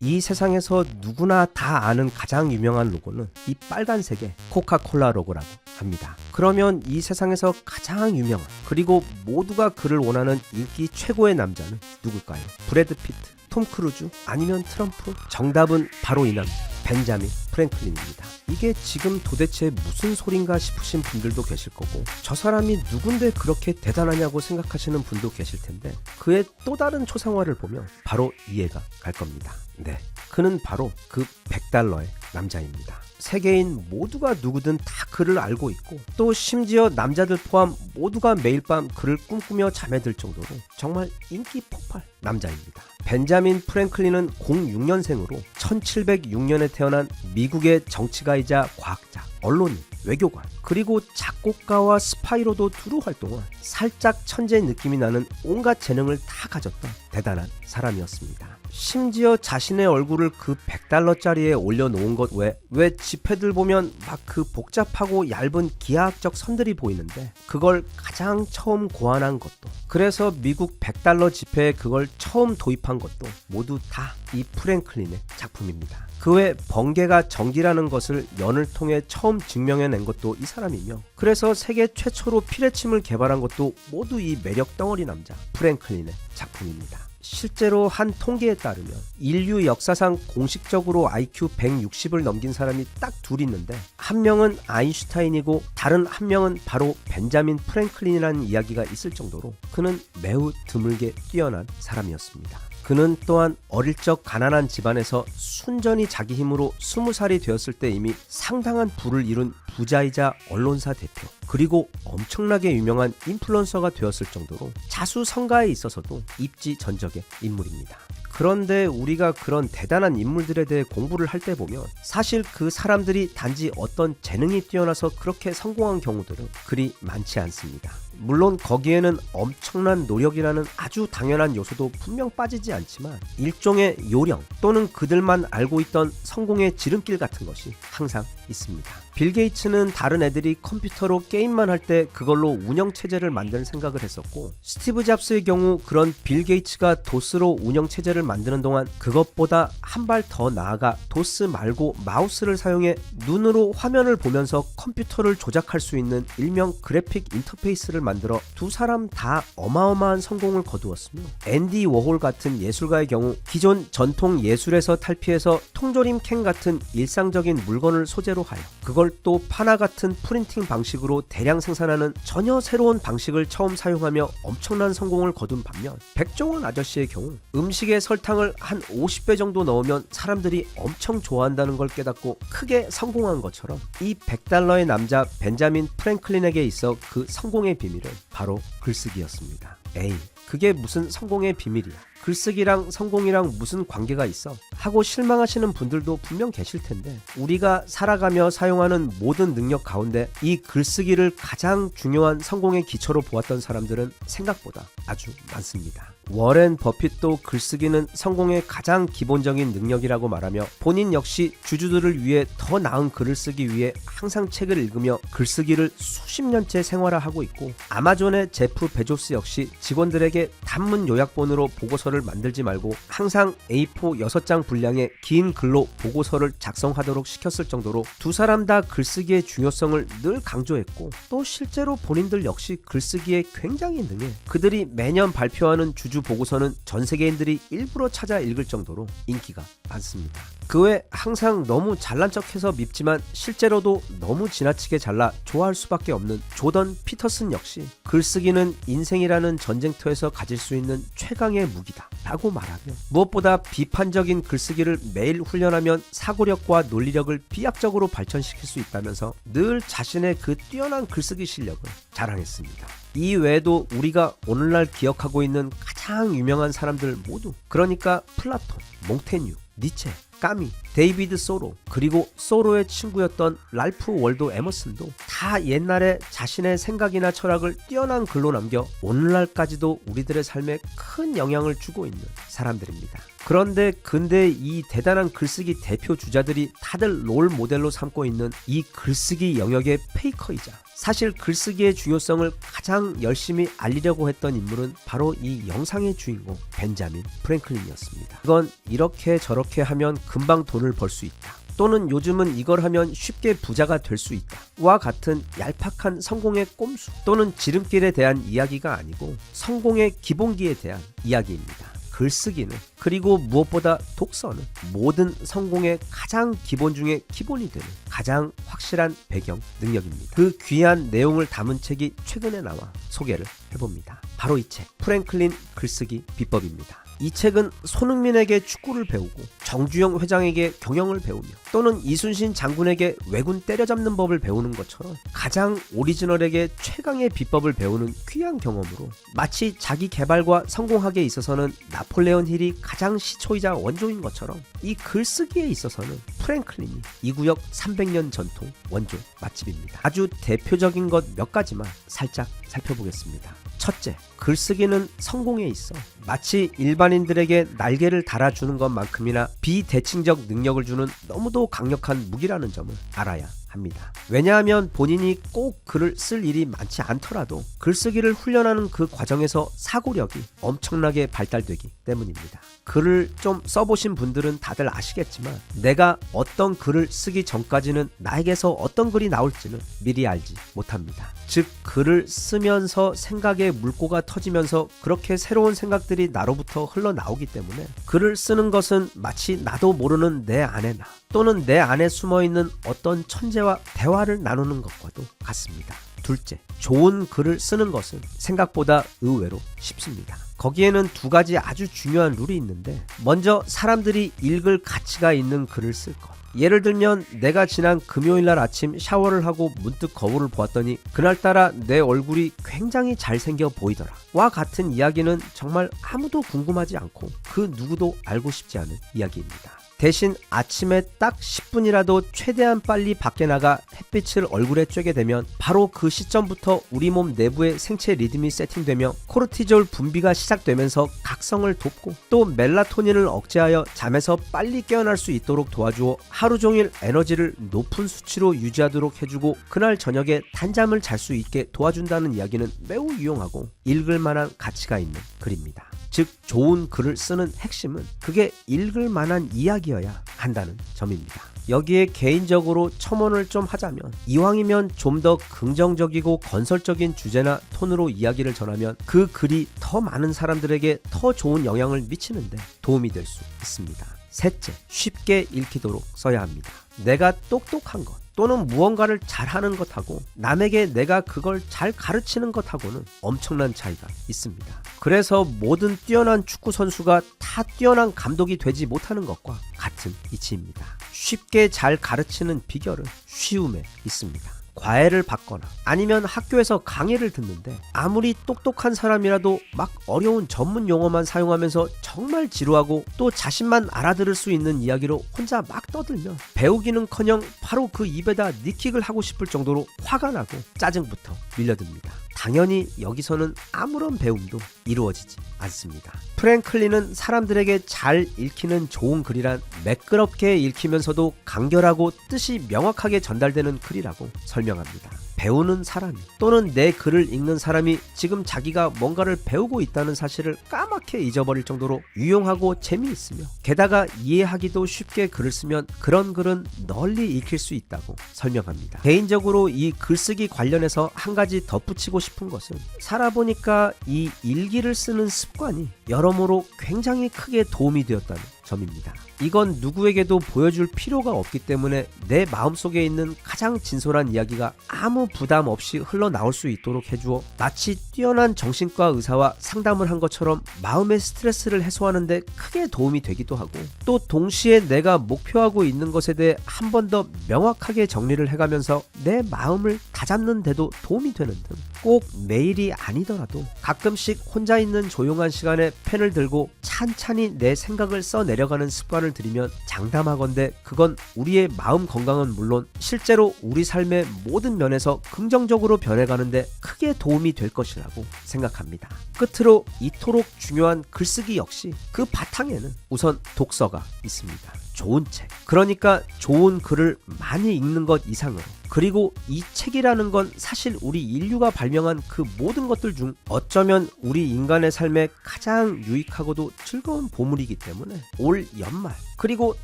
이 세상에서 누구나 다 아는 가장 유명한 로고는 이 빨간색의 코카콜라 로고라고 합니다. 그러면 이 세상에서 가장 유명한, 그리고 모두가 그를 원하는 인기 최고의 남자는 누굴까요? 브래드 피트, 톰 크루즈, 아니면 트럼프? 정답은 바로 이 남자, 벤자민 프랭클린입니다. 이게 지금 도대체 무슨 소린가 싶으신 분들도 계실 거고, 저 사람이 누군데 그렇게 대단하냐고 생각하시는 분도 계실 텐데, 그의 또 다른 초상화를 보면 바로 이해가 갈 겁니다. 네, 그는 바로 그 $100의 남자입니다. 세계인 모두가 누구든 다 그를 알고 있고, 또 심지어 남자들 포함 모두가 매일 밤 그를 꿈꾸며 잠에 들 정도로 정말 인기 폭발 남자입니다. 벤자민 프랭클린은 06년생으로 1706년에 태어난 미국의 정치가이자 과학자, 언론인, 외교관, 그리고 작곡가와 스파이로도 두루 활동한 살짝 천재 느낌이 나는 온갖 재능을 다 가졌던 대단한 사람이었습니다. 심지어 자신의 얼굴을 그 $100짜리에 올려놓은 것 외에, 왜 지폐들 보면 막 그 복잡하고 얇은 기하학적 선들이 보이는데, 그걸 가장 처음 고안한 것도, 그래서 미국 $100 지폐에 그걸 처음 도입한 것도 모두 다 이 프랭클린의 작품입니다. 그 외 번개가 전기라는 것을 연을 통해 처음 증명해낸 것도 이 사람이며, 그래서 세계 최초로 피레침을 개발한 것도 모두 이 매력 덩어리 남자 프랭클린의 작품입니다. 실제로 한 통계에 따르면 인류 역사상 공식적으로 IQ 160을 넘긴 사람이 딱 둘 있는데, 한 명은 아인슈타인이고 다른 한 명은 바로 벤자민 프랭클린이라는 이야기가 있을 정도로 그는 매우 드물게 뛰어난 사람이었습니다. 그는 또한 어릴 적 가난한 집안에서 순전히 자기 힘으로 20살이 되었을 때 이미 상당한 부를 이룬 부자이자 언론사 대표, 그리고 엄청나게 유명한 인플루언서가 되었을 정도로 자수성가에 있어서도 입지전적의 인물입니다. 그런데 우리가 그런 대단한 인물들에 대해 공부를 할 때 보면 사실 그 사람들이 단지 어떤 재능이 뛰어나서 그렇게 성공한 경우들은 그리 많지 않습니다. 물론 거기에는 엄청난 노력이라는 아주 당연한 요소도 분명 빠지지 않지만, 일종의 요령 또는 그들만 알고 있던 성공의 지름길 같은 것이 항상 있습니다. 빌 게이츠는 다른 애들이 컴퓨터로 게임만 할 때 그걸로 운영체제를 만드는 생각을 했었고, 스티브 잡스의 경우 그런 빌 게이츠가 도스로 운영체제를 만드는 동안 그것보다 한 발 더 나아가 도스 말고 마우스를 사용해 눈으로 화면을 보면서 컴퓨터를 조작할 수 있는 일명 그래픽 인터페이스를 만들어 두 사람 다 어마어마한 성공을 거두었으며, 앤디 워홀 같은 예술가의 경우 기존 전통 예술에서 탈피해서 통조림 캔 같은 일상적인 물건을 소재로 하여 그걸 또 파나 같은 프린팅 방식으로 대량 생산하는 전혀 새로운 방식을 처음 사용하며 엄청난 성공을 거둔 반면, 백종원 아저씨의 경우 음식에 설탕을 한 50배 정도 넣으면 사람들이 엄청 좋아한다는 걸 깨닫고 크게 성공한 것처럼, 이 $100의 남자 벤자민 프랭클린에게 있어 그 성공의 비밀은 바로 글쓰기였습니다. 에이, 그게 무슨 성공의 비밀이야, 글쓰기랑 성공이랑 무슨 관계가 있어? 하고 실망하시는 분들도 분명 계실 텐데, 우리가 살아가며 사용하는 모든 능력 가운데 이 글쓰기를 가장 중요한 성공의 기초로 보았던 사람들은 생각보다 아주 많습니다. 워렌 버핏도 글쓰기는 성공의 가장 기본적인 능력이라고 말하며, 본인 역시 주주들을 위해 더 나은 글을 쓰기 위해 항상 책을 읽으며 글쓰기를 수십 년째 생활화하고 있고, 아마존의 제프 베조스 역시 직원들에게 단문 요약본으로 보고서를 만들지 말고 항상 A4 6장 분량의 긴 글로 보고서를 작성하도록 시켰을 정도로 두 사람 다 글쓰기의 중요성을 늘 강조했고, 또 실제로 본인들 역시 글쓰기에 굉장히 능해 그들이 매년 발표하는 주주 보고서는 전 세계인들이 일부러 찾아 읽을 정도로 인기가 많습니다. 그 외 항상 너무 잘난 척해서 밉지만 실제로도 너무 지나치게 잘나 좋아할 수밖에 없는 조던 피터슨 역시 글쓰기는 인생이라는 전쟁터에서 가질 수 있는 최강의 무기다 라고 말하며, 무엇보다 비판적인 글쓰기를 매일 훈련하면 사고력과 논리력을 비약적으로 발전시킬 수 있다면서 늘 자신의 그 뛰어난 글쓰기 실력을 자랑했습니다. 이 외에도 우리가 오늘날 기억하고 있는 가장 유명한 사람들 모두, 그러니까 플라톤, 몽테뉴, 니체, 까미, 데이비드 소로, 그리고 소로의 친구였던 랄프 월도 에머슨도 다 옛날에 자신의 생각이나 철학을 뛰어난 글로 남겨 오늘날까지도 우리들의 삶에 큰 영향을 주고 있는 사람들입니다. 그런데 이 대단한 글쓰기 대표 주자들이 다들 롤 모델로 삼고 있는 이 글쓰기 영역의 페이커이자 사실 글쓰기의 중요성을 가장 열심히 알리려고 했던 인물은 바로 이 영상의 주인공 벤자민 프랭클린이었습니다. 이건 이렇게 저렇게 하면 금방 돈을 벌 수 있다, 또는 요즘은 이걸 하면 쉽게 부자가 될 수 있다 와 같은 얄팍한 성공의 꼼수 또는 지름길에 대한 이야기가 아니고 성공의 기본기에 대한 이야기입니다. 글쓰기는, 그리고 무엇보다 독서는 모든 성공의 가장 기본 중에 기본이 되는 가장 확실한 배경 능력입니다. 그 귀한 내용을 담은 책이 최근에 나와 소개를 해봅니다. 바로 이 책, 프랭클린 글쓰기 비법입니다. 이 책은 손흥민에게 축구를 배우고 정주영 회장에게 경영을 배우며 또는 이순신 장군에게 왜군 때려잡는 법을 배우는 것처럼 가장 오리지널에게 최강의 비법을 배우는 귀한 경험으로, 마치 자기 개발과 성공학에 있어서는 나폴레온 힐이 가장 시초이자 원조인 것처럼 이 글쓰기에 있어서는 프랭클린이 이 구역 300년 전통 원조 맛집입니다. 아주 대표적인 것 몇 가지만 살짝 살펴보겠습니다. 첫째, 글쓰기는 성공에 있어 마치 일반인들에게 날개를 달아주는 것만큼이나 비대칭적 능력을 주는 너무도 강력한 무기라는 점을 알아야 합니다. 왜냐하면 본인이 꼭 글을 쓸 일이 많지 않더라도 글쓰기를 훈련하는 그 과정에서 사고력이 엄청나게 발달되기 때문입니다. 글을 좀 써보신 분들은 다들 아시겠지만 내가 어떤 글을 쓰기 전까지는 나에게서 어떤 글이 나올지는 미리 알지 못합니다. 즉 글을 쓰면서 생각의 물꼬가 터지면서 그렇게 새로운 생각들이 나로부터 흘러나오기 때문에 글을 쓰는 것은 마치 나도 모르는 내 안의 나 또는 내 안에 숨어있는 어떤 천재와 대화를 나누는 것과도 같습니다. 둘째, 좋은 글을 쓰는 것은 생각보다 의외로 쉽습니다. 거기에는 두 가지 아주 중요한 룰이 있는데, 먼저 사람들이 읽을 가치가 있는 글을 쓸 것. 예를 들면 내가 지난 금요일날 아침 샤워를 하고 문득 거울을 보았더니 그날따라 내 얼굴이 굉장히 잘생겨 보이더라 와 같은 이야기는 정말 아무도 궁금하지 않고 그 누구도 알고 싶지 않은 이야기입니다. 대신 아침에 딱 10분이라도 최대한 빨리 밖에 나가 햇빛을 얼굴에 쬐게 되면 바로 그 시점부터 우리 몸 내부의 생체 리듬이 세팅되며 코르티졸 분비가 시작되면서 각성을 돕고 또 멜라토닌을 억제하여 잠에서 빨리 깨어날 수 있도록 도와주어 하루 종일 에너지를 높은 수치로 유지하도록 해주고 그날 저녁에 단잠을 잘 수 있게 도와준다는 이야기는 매우 유용하고 읽을 만한 가치가 있는 글입니다. 즉 좋은 글을 쓰는 핵심은 그게 읽을 만한 이야기여야 한다는 점입니다. 여기에 개인적으로 첨언을 좀 하자면, 이왕이면 좀 더 긍정적이고 건설적인 주제나 톤으로 이야기를 전하면 그 글이 더 많은 사람들에게 더 좋은 영향을 미치는데 도움이 될 수 있습니다. 셋째, 쉽게 읽히도록 써야 합니다. 내가 똑똑한 것 또는 무언가를 잘하는 것하고 남에게 내가 그걸 잘 가르치는 것하고는 엄청난 차이가 있습니다. 그래서 모든 뛰어난 축구 선수가 다 뛰어난 감독이 되지 못하는 것과 같은 이치입니다. 쉽게 잘 가르치는 비결은 쉬움에 있습니다. 과외를 받거나 아니면 학교에서 강의를 듣는데 아무리 똑똑한 사람이라도 막 어려운 전문 용어만 사용하면서 정말 지루하고 또 자신만 알아들을 수 있는 이야기로 혼자 막 떠들면 배우기는커녕 바로 그 입에다 니킥을 하고 싶을 정도로 화가 나고 짜증부터 밀려듭니다. 당연히 여기서는 아무런 배움도 이루어지지 않습니다. 프랭클린은 사람들에게 잘 읽히는 좋은 글이란 매끄럽게 읽히면서도 간결하고 뜻이 명확하게 전달되는 글이라고 설명합니다. 배우는 사람이 또는 내 글을 읽는 사람이 지금 자기가 뭔가를 배우고 있다는 사실을 까맣게 잊어버릴 정도로 유용하고 재미있으며 게다가 이해하기도 쉽게 글을 쓰면 그런 글은 널리 읽힐 수 있다고 설명합니다. 개인적으로 이 글쓰기 관련해서 한 가지 덧붙이고 싶은 것은 살아보니까 이 일기를 쓰는 습관이 여러모로 굉장히 크게 도움이 되었다는 점입니다. 이건 누구에게도 보여줄 필요가 없기 때문에 내 마음속에 있는 가장 진솔한 이야기가 아무 부담 없이 흘러나올 수 있도록 해주어 마치 뛰어난 정신과 의사와 상담을 한 것처럼 마음의 스트레스를 해소하는 데 크게 도움이 되기도 하고 또 동시에 내가 목표하고 있는 것에 대해 한 번 더 명확하게 정리를 해가면서 내 마음을 다잡는 데도 도움이 되는 등 꼭 매일이 아니더라도 가끔씩 혼자 있는 조용한 시간에 펜을 들고 찬찬히 내 생각을 써내려가는 습관을 말씀을 드리면 장담하건대 그건 우리의 마음 건강은 물론 실제로 우리 삶의 모든 면에서 긍정적으로 변해가는데 크게 도움이 될 것이라고 생각합니다. 끝으로 이토록 중요한 글쓰기 역시 그 바탕에는 우선 독서가 있습니다. 좋은 책, 그러니까 좋은 글을 많이 읽는 것 이상으로, 그리고 이 책이라는 건 사실 우리 인류가 발명한 그 모든 것들 중 어쩌면 우리 인간의 삶에 가장 유익하고도 즐거운 보물이기 때문에 올 연말 그리고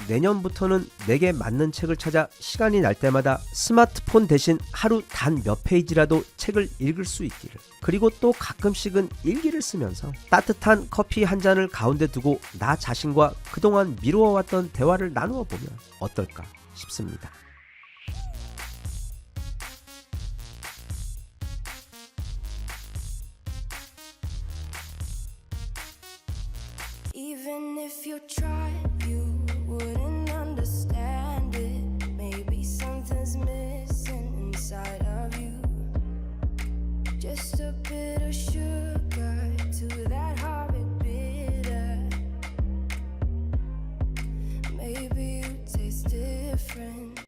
내년부터는 내게 맞는 책을 찾아 시간이 날 때마다 스마트폰 대신 하루 단 몇 페이지라도 책을 읽을 수 있기를, 그리고 또 가끔씩은 일기를 쓰면서 따뜻한 커피 한 잔을 가운데 두고 나 자신과 그동안 미루어왔던 대화를 나누어 보면 어떨까 싶습니다. Even if you tried, you wouldn't understand it. Maybe something's missing inside of you. Just a bit of sugar to that horrid bitter. Maybe you taste different.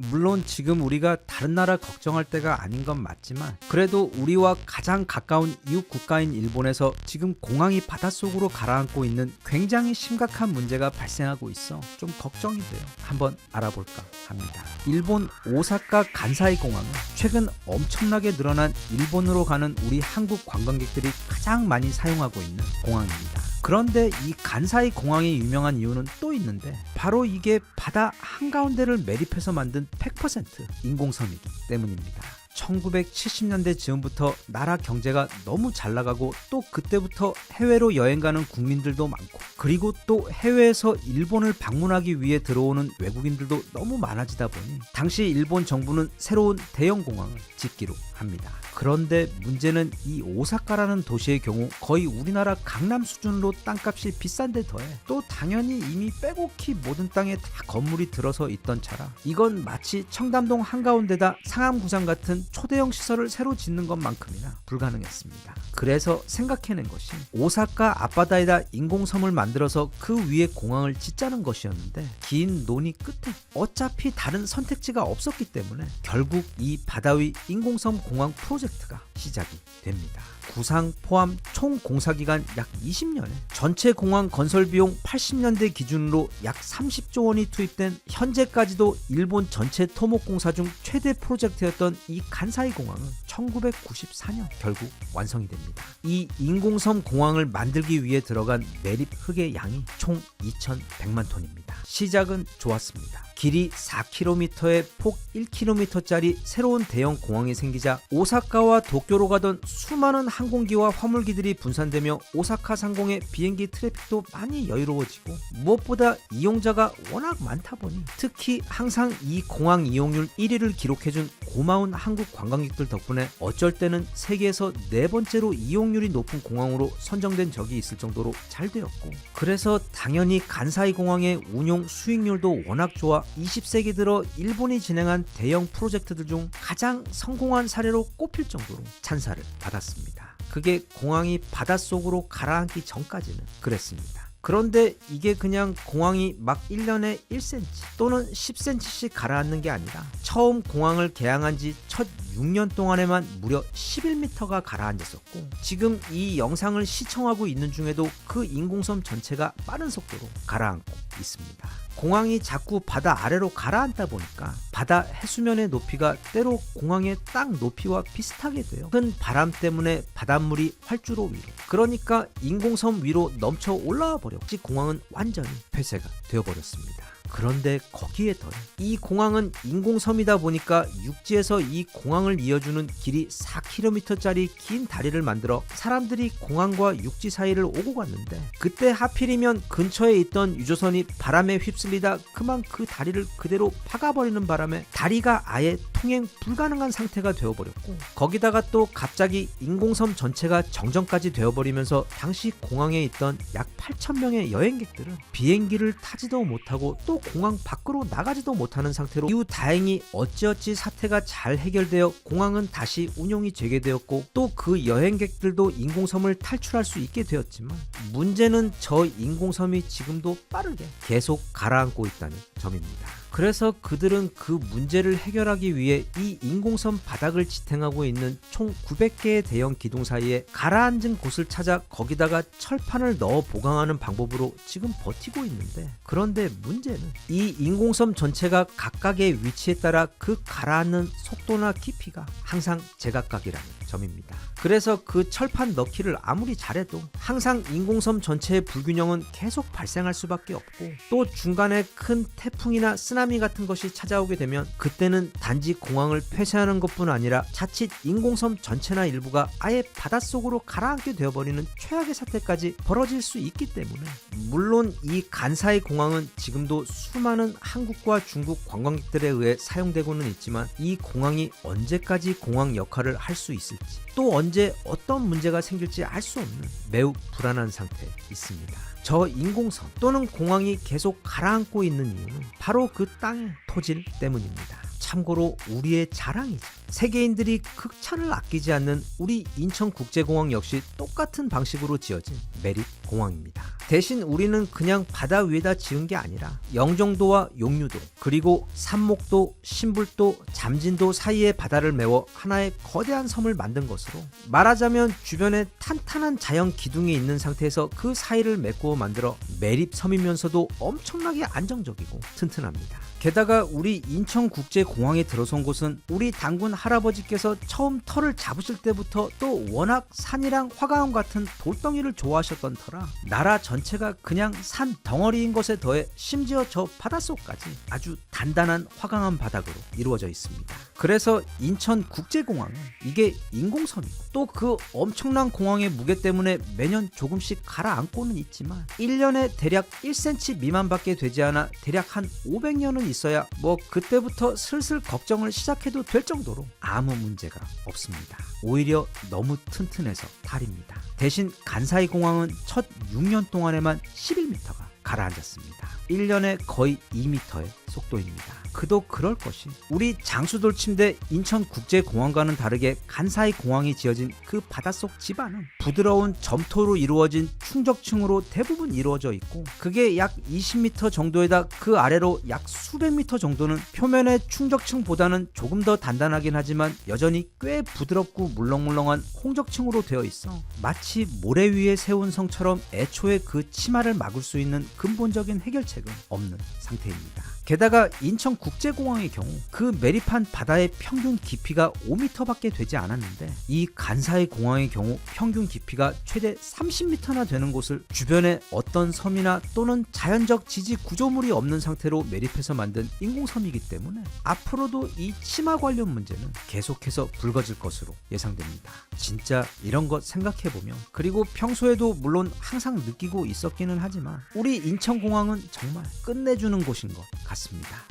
물론 지금 우리가 다른 나라 걱정할 때가 아닌 건 맞지만 그래도 우리와 가장 가까운 이웃 국가인 일본에서 지금 공항이 바닷속으로 가라앉고 있는 굉장히 심각한 문제가 발생하고 있어 좀 걱정이 돼요. 한번 알아볼까 합니다. 일본 오사카 간사이 공항은 최근 엄청나게 늘어난 일본으로 가는 우리 한국 관광객들이 가장 많이 사용하고 있는 공항입니다. 그런데 이 간사이 공항이 유명한 이유는 또 있는데 바로 이게 바다 한가운데를 매립해서 만든 100% 인공섬이기 때문입니다. 1970년대 즈음부터 나라 경제가 너무 잘 나가고 또 그때부터 해외로 여행 가는 국민들도 많고 그리고 또 해외에서 일본을 방문하기 위해 들어오는 외국인들도 너무 많아지다 보니 당시 일본 정부는 새로운 대형 공항을 짓기로 합니다. 그런데 문제는 이 오사카라는 도시의 경우 거의 우리나라 강남 수준으로 땅값이 비싼데 더해 또 당연히 이미 빼곡히 모든 땅에 다 건물이 들어서 있던 차라 이건 마치 청담동 한가운데다 상암구장 같은 초대형 시설을 새로 짓는 것만큼이나 불가능했습니다. 그래서 생각해낸 것이 오사카 앞바다에다 인공섬을 만들어서 그 위에 공항을 짓자는 것이었는데 긴 논의 끝에 어차피 다른 선택지가 없었기 때문에 결국 이 바다 위 인공섬 공항 프로젝트가 시작이 됩니다. 구상 포함 총 공사기간 약 20년에 전체 공항 건설 비용 80년대 기준으로 약 30조 원이 투입된 현재까지도 일본 전체 토목공사 중 최대 프로젝트였던 이 간사이 공항은 1994년 결국 완성이 됩니다. 이 인공섬 공항을 만들기 위해 들어간 매립 흙의 양이 총 2,100만 톤입니다. 시작은 좋았습니다. 길이 4km에 폭 1km짜리 새로운 대형 공항이 생기자 오사카와 도쿄로 가던 수많은 항공기와 화물기들이 분산되며 오사카 상공의 비행기 트래픽도 많이 여유로워지고 무엇보다 이용자가 워낙 많다 보니 특히 항상 이 공항 이용률 1위를 기록해준 고마운 한국 관광객들 덕분에 어쩔 때는 세계에서 4번째로 이용률이 높은 공항으로 선정된 적이 있을 정도로 잘 되었고 그래서 당연히 간사이 공항의 운용 수익률도 워낙 좋아 20세기 들어 일본이 진행한 대형 프로젝트들 중 가장 성공한 사례로 꼽힐 정도로 찬사를 받았습니다. 그게 공항이 바닷속으로 가라앉기 전까지는 그랬습니다. 그런데 이게 그냥 공항이 막 1년에 1cm 또는 10cm씩 가라앉는 게 아니라 처음 공항을 개항한 지 첫 6년 동안에만 무려 11m가 가라앉았었고 지금 이 영상을 시청하고 있는 중에도 그 인공섬 전체가 빠른 속도로 가라앉고 있습니다. 공항이 자꾸 바다 아래로 가라앉다 보니까 바다 해수면의 높이가 때로 공항의 땅 높이와 비슷하게 돼요. 큰 바람 때문에 바닷물이 활주로 위로 그러니까 인공섬 위로 넘쳐 올라와 버렸지 공항은 완전히 폐쇄가 되어버렸습니다. 그런데 거기에 더해 이 공항은 인공섬이다 보니까 육지에서 이 공항을 이어주는 길이 4km짜리 긴 다리를 만들어 사람들이 공항과 육지 사이를 오고 갔는데 그때 하필이면 근처에 있던 유조선이 바람에 휩쓸리다 그만 그 다리를 그대로 파가버리는 바람에 다리가 아예 통행 불가능한 상태가 되어버렸고, 거기다가 또 갑자기 인공섬 전체가 정전까지 되어버리면서 당시 공항에 있던 약 8,000명의 여행객들은 비행기를 타지도 못하고 또 공항 밖으로 나가지도 못하는 상태로, 이후 다행히 어찌어찌 사태가 잘 해결되어 공항은 다시 운용이 재개되었고 또 그 여행객들도 인공섬을 탈출할 수 있게 되었지만, 문제는 저 인공섬이 지금도 빠르게 계속 가라앉고 있다는 점입니다. 그래서 그들은 그 문제를 해결하기 위해 이 인공섬 바닥을 지탱하고 있는 총 900개의 대형 기둥 사이에 가라앉은 곳을 찾아 거기다가 철판을 넣어 보강하는 방법으로 지금 버티고 있는데, 그런데 문제는 이 인공섬 전체가 각각의 위치에 따라 그 가라앉는 속도나 깊이가 항상 제각각이라는 점입니다. 그래서 그 철판 넣기를 아무리 잘해도 항상 인공섬 전체의 불균형은 계속 발생할 수밖에 없고, 또 중간에 큰 태풍이나 쓰나미 같은 것이 찾아오게 되면 그때는 단지 공항을 폐쇄하는 것뿐 아니라 자칫 인공섬 전체나 일부가 아예 바닷속으로 가라앉게 되어버리는 최악의 사태까지 벌어질 수 있기 때문에, 물론 이 간사이 공항은 지금도 수많은 한국과 중국 관광객들에 의해 사용되고는 있지만, 이 공항이 언제까지 공항 역할을 할 수 있을지, 또 언제 어떤 문제가 생길지 알 수 없는 매우 불안한 상태에 있습니다. 저 인공섬 또는 공항이 계속 가라앉고 있는 이유는 바로 그 땅의 토질 때문입니다. 참고로 우리의 자랑이죠. 세계인들이 극찬을 아끼지 않는 우리 인천국제공항 역시 똑같은 방식으로 지어진 매립공항입니다. 대신 우리는 그냥 바다 위에다 지은 게 아니라 영종도와 용류도, 그리고 삼목도, 신불도, 잠진도 사이의 바다를 메워 하나의 거대한 섬을 만든 것으로, 말하자면 주변에 탄탄한 자연 기둥이 있는 상태에서 그 사이를 메꾸어 만들어 매립섬이면서도 엄청나게 안정적이고 튼튼합니다. 게다가 우리 인천국제공항에 들어선 곳은 우리 단군 할아버지께서 처음 터를 잡으실 때부터 또 워낙 산이랑 화강암 같은 돌덩이를 좋아하셨던 터라 나라 전체가 그냥 산 덩어리인 것에 더해 심지어 저 바닷속까지 아주 단단한 화강암 바닥으로 이루어져 있습니다. 그래서 인천국제공항은 이게 인공섬이고, 또 그 엄청난 공항의 무게 때문에 매년 조금씩 가라앉고는 있지만 1년에 대략 1cm 미만밖에 되지 않아 대략 한 500년은 있어야 뭐 그때부터 슬슬 걱정을 시작해도 될 정도로 아무 문제가 없습니다. 오히려 너무 튼튼해서 탈입니다. 대신 간사이 공항은 첫 6년 동안에만 11m가 가라앉았습니다. 1년에 거의 2m의 속도입니다. 그도 그럴 것이, 우리 장수돌침대 인천국제공항과는 다르게 간사이 공항이 지어진 그 바닷속 지반은 부드러운 점토로 이루어진 충적층으로 대부분 이루어져 있고, 그게 약 20m 정도에다 그 아래로 약 수백 미터 정도는 표면의 충적층보다는 조금 더 단단하긴 하지만 여전히 꽤 부드럽고 물렁물렁한 홍적층으로 되어 있어 마치 모래 위에 세운 성처럼 애초에 그 치마를 막을 수 있는 근본적인 해결책은 없는 상태입니다. 게다가 인천국제공항의 경우 그 매립한 바다의 평균 깊이가 5m밖에 되지 않았는데, 이 간사이 공항의 경우 평균 깊이가 최대 30m나 되는 곳을 주변에 어떤 섬이나 또는 자연적 지지 구조물이 없는 상태로 매립해서 만든 인공섬이기 때문에 앞으로도 이 치마 관련 문제는 계속해서 불거질 것으로 예상됩니다. 진짜 이런 것 생각해보면, 그리고 평소에도 물론 항상 느끼고 있었기는 하지만 우리 인천공항은 정말 끝내주는 곳인 것 같습니다.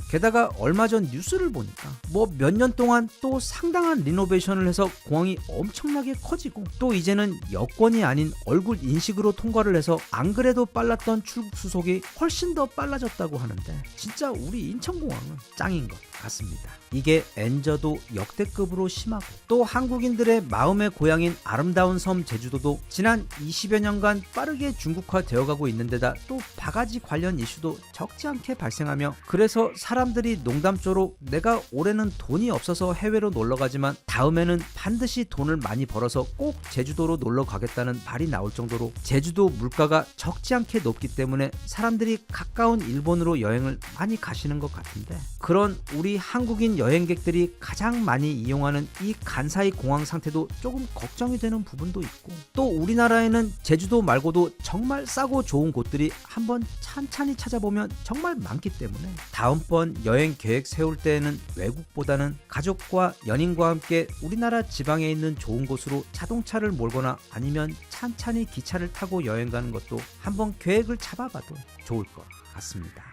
게다가 얼마 전 뉴스를 보니까 뭐 몇 년 동안 또 상당한 리노베이션을 해서 공항이 엄청나게 커지고, 또 이제는 여권이 아닌 얼굴 인식으로 통과를 해서 안 그래도 빨랐던 출국 수속이 훨씬 더 빨라졌다고 하는데, 진짜 우리 인천공항은 짱인 것 같습니다. 이게 엔저도 역대급으로 심하고, 또 한국인들의 마음의 고향인 아름다운 섬 제주도도 지난 20여 년간 빠르게 중국화 되어가고 있는데다 또 바가지 관련 이슈도 적지 않게 발생하며, 그래서 사람들이 농담조로 내가 올해는 돈이 없어서 해외로 놀러가지만 다음에는 반드시 돈을 많이 벌어서 꼭 제주도로 놀러 가겠다는 말이 나올 정도로 제주도 물가가 적지 않게 높기 때문에 사람들이 가까운 일본으로 여행을 많이 가시는 것 같은데, 그런 우리 한국인 여행객들이 가장 많이 이용하는 이 간사이 공항 상태도 조금 걱정이 되는 부분도 있고, 또 우리나라에는 제주도 말고도 정말 싸고 좋은 곳들이 한번 찬찬히 찾아보면 정말 많기 때문에 다음번 여행 계획 세울 때에는 외국보다는 가족과 연인과 함께 우리나라 지방에 있는 좋은 곳으로 자동차를 몰거나 아니면 찬찬히 기차를 타고 여행 가는 것도 한번 계획을 잡아봐도 좋을 것 같습니다.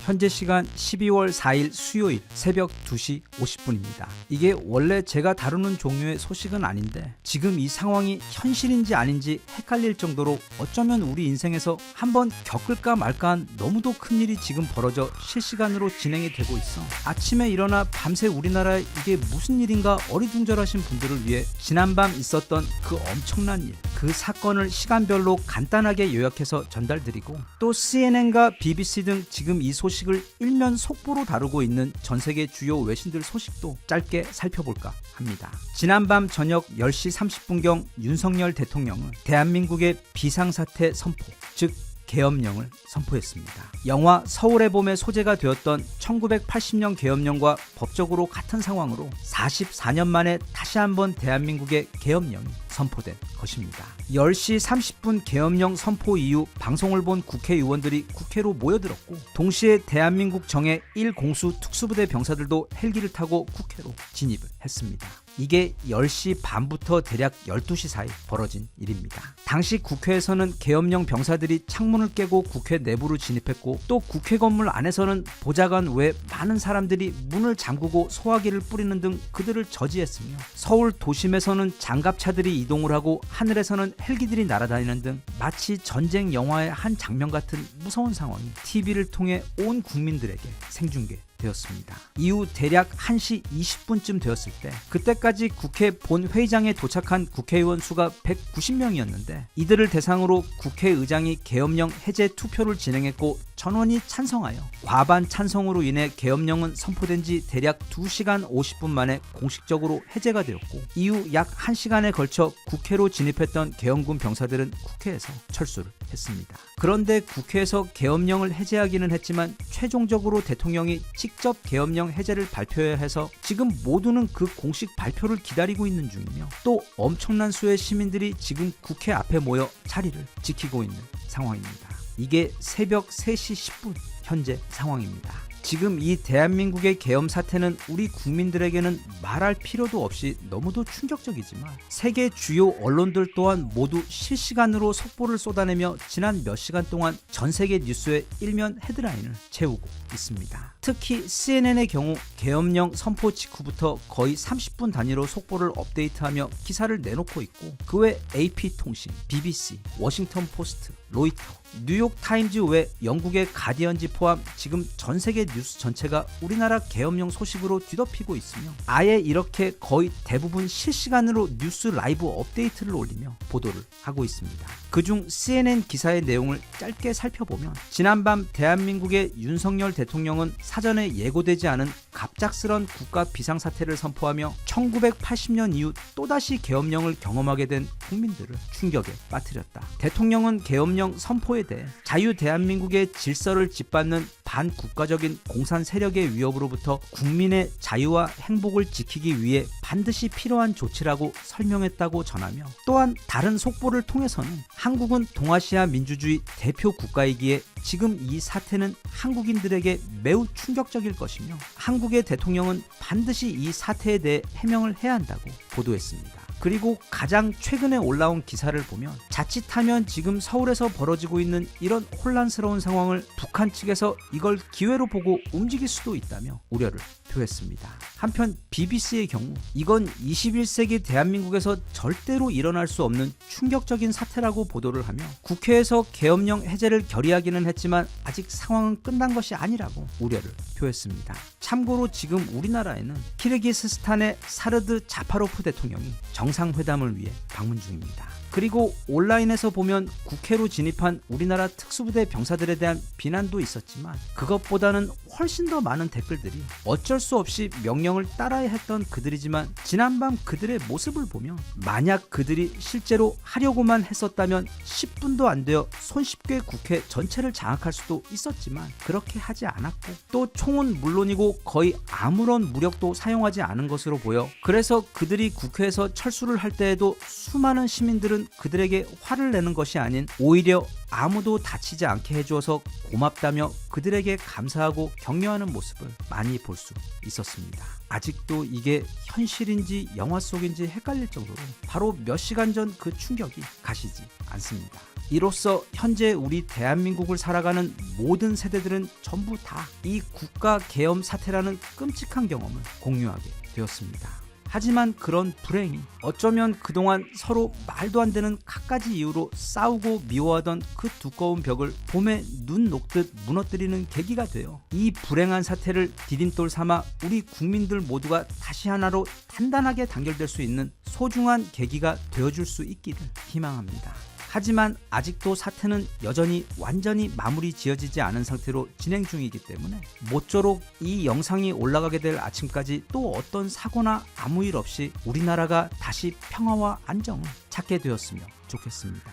현재 시간 12월 4일 수요일 새벽 2시 50분입니다. 이게 원래 제가 다루는 종류의 소식은 아닌데 지금 이 상황이 현실인지 아닌지 헷갈릴 정도로 어쩌면 우리 인생에서 한번 겪을까 말까한 너무도 큰일이 지금 벌어져 실시간으로 진행이 되고 있어. 아침에 일어나 밤새 우리나라에 이게 무슨 일인가 어리둥절하신 분들을 위해 지난밤 있었던 그 엄청난 일, 그 사건을 시간별로 간단하게 요약해서 전달드리고 또 CNN과 BBC 등 지금 이 소식을 일면 속보로 다루고 있는 전 세계 주요 외신들 소식도 짧게 살펴볼까 합니다. 지난밤 저녁 10시 30분경 윤석열 대통령은 대한민국의 비상사태 선포, 즉 계엄령을 선포했습니다. 영화 서울의 봄의 소재가 되었던 1980년 계엄령과 법적으로 같은 상황으로 44년 만에 다시 한번 대한민국의 계엄령이 선포된 것입니다. 10시 30분 계엄령 선포 이후 방송을 본 국회의원들이 국회로 모여들었고 동시에 대한민국 정예 1공수 특수부대 병사들도 헬기를 타고 국회로 진입을 했습니다. 이게 10시 반부터 대략 12시 사이 벌어진 일입니다. 당시 국회에서는 계엄령 병사들이 창문을 깨고 국회 내부로 진입했고 또 국회 건물 안에서는 보좌관 외 많은 사람들이 문을 잠그고 소화기를 뿌리는 등 그들을 저지했으며 서울 도심에서는 장갑차들이 이동을 하고 하늘에서는 헬기들이 날아다니는 등 마치 전쟁 영화의 한 장면 같은 무서운 상황이 TV를 통해 온 국민들에게 생중계되었습니다. 이후 대략 1시 20분쯤 되었을 때 그때까지 국회 본회의장에 도착한 국회의원 수가 190명이었는데 이들을 대상으로 국회의장이 계엄령 해제 투표를 진행했고 전원이 찬성하여 과반 찬성으로 인해 계엄령은 선포된 지 대략 2시간 50분 만에 공식적으로 해제가 되었고 이후 약 1시간에 걸쳐 국회로 진입했던 계엄군 병사들은 국회에서 철수를 했습니다. 그런데 국회에서 계엄령을 해제하기는 했지만 최종적으로 대통령이 직접 계엄령 해제를 발표해야 해서 지금 모두는 그 공식 발표를 기다리고 있는 중이며 또 엄청난 수의 시민들이 지금 국회 앞에 모여 자리를 지키고 있는 상황입니다. 이게 새벽 3시 10분 현재 상황입니다. 지금 이 대한민국의 계엄 사태는 우리 국민들에게는 말할 필요도 없이 너무도 충격적이지만 세계 주요 언론들 또한 모두 실시간으로 속보를 쏟아내며 지난 몇 시간 동안 전 세계 뉴스의 일면 헤드라인을 채우고 있습니다. 특히 CNN의 경우 계엄령 선포 직후부터 거의 30분 단위로 속보를 업데이트하며 기사를 내놓고 있고 그 외 AP통신, BBC, 워싱턴 포스트, 로이터, 뉴욕타임즈 외 영국의 가디언지 포함 지금 전 세계 뉴스 전체가 우리나라 계엄령 소식으로 뒤덮이고 있으며 아예 이렇게 거의 대부분 실시간으로 뉴스 라이브 업데이트를 올리며 보도를 하고 있습니다. 그중 CNN 기사의 내용을 짧게 살펴보면 지난밤 대한민국의 윤석열 대통령은 사전에 예고되지 않은 갑작스런 국가 비상사태를 선포하며 1980년 이후 또다시 계엄령을 경험하게 된 국민들을 충격에 빠뜨렸다. 대통령은 계엄령 선포에 대해 자유 대한민국의 질서를 짓밟는 반국가적인 공산 세력의 위협으로부터 국민의 자유와 행복을 지키기 위해 반드시 필요한 조치라고 설명했다고 전하며 또한 다른 속보를 통해서는 한국은 동아시아 민주주의 대표 국가이기에 지금 이 사태는 한국인들에게 매우 충격적일 것이며 한국의 대통령은 반드시 이 사태에 대해 해명을 해야 한다고 보도했습니다. 그리고 가장 최근에 올라온 기사를 보면 자칫하면 지금 서울에서 벌어지고 있는 이런 혼란스러운 상황을 북한 측에서 이걸 기회로 보고 움직일 수도 있다며 우려를 표했습니다. 한편 BBC의 경우 이건 21세기 대한민국에서 절대로 일어날 수 없는 충격적인 사태라고 보도를 하며 국회에서 계엄령 해제를 결의하기는 했지만 아직 상황은 끝난 것이 아니라고 우려를 표했습니다. 참고로 지금 우리나라에는 키르기스스탄의 사르드 자파로프 대통령이 정상회담을 위해 방문 중입니다. 그리고 온라인에서 보면 국회로 진입한 우리나라 특수부대 병사들에 대한 비난도 있었지만 그것보다는 훨씬 더 많은 댓글들이 어쩔 수 없이 명령을 따라야 했던 그들이지만 지난밤 그들의 모습을 보면 만약 그들이 실제로 하려고만 했었다면 10분도 안 되어 손쉽게 국회 전체를 장악할 수도 있었지만 그렇게 하지 않았고 또 총은 물론이고 거의 아무런 무력도 사용하지 않은 것으로 보여 그래서 그들이 국회에서 철수를 할 때에도 수많은 시민들은 선수들은 그들에게 화를 내는 것이 아닌 오히려 아무도 다치지 않게 해주어서 고맙다며 그들에게 감사하고 격려하는 모습을 많이 볼 수 있었습니다. 아직도 이게 현실인지 영화 속인지 헷갈릴 정도로 바로 몇 시간 전 그 충격이 가시지 않습니다. 이로써 현재 우리 대한민국을 살아가는 모든 세대들은 전부 다 이 국가 계엄 사태라는 끔찍한 경험을 공유하게 되었습니다. 하지만 그런 불행이 어쩌면 그동안 서로 말도 안 되는 갖가지 이유로 싸우고 미워하던 그 두꺼운 벽을 봄에 눈 녹듯 무너뜨리는 계기가 되어 이 불행한 사태를 디딤돌 삼아 우리 국민들 모두가 다시 하나로 단단하게 단결될 수 있는 소중한 계기가 되어줄 수 있기를 희망합니다. 하지만 아직도 사태는 여전히 완전히 마무리 지어지지 않은 상태로 진행 중이기 때문에 모쪼록 이 영상이 올라가게 될 아침까지 또 어떤 사고나 아무 일 없이 우리나라가 다시 평화와 안정을 찾게 되었으면 좋겠습니다.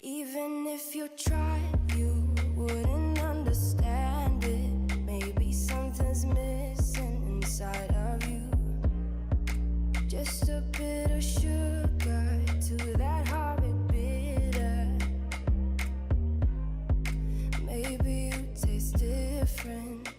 Even if you tried, you wouldn't understand it. Maybe something's missing inside of you. Just a bit of sugar to that horrid bitter. Maybe you taste different.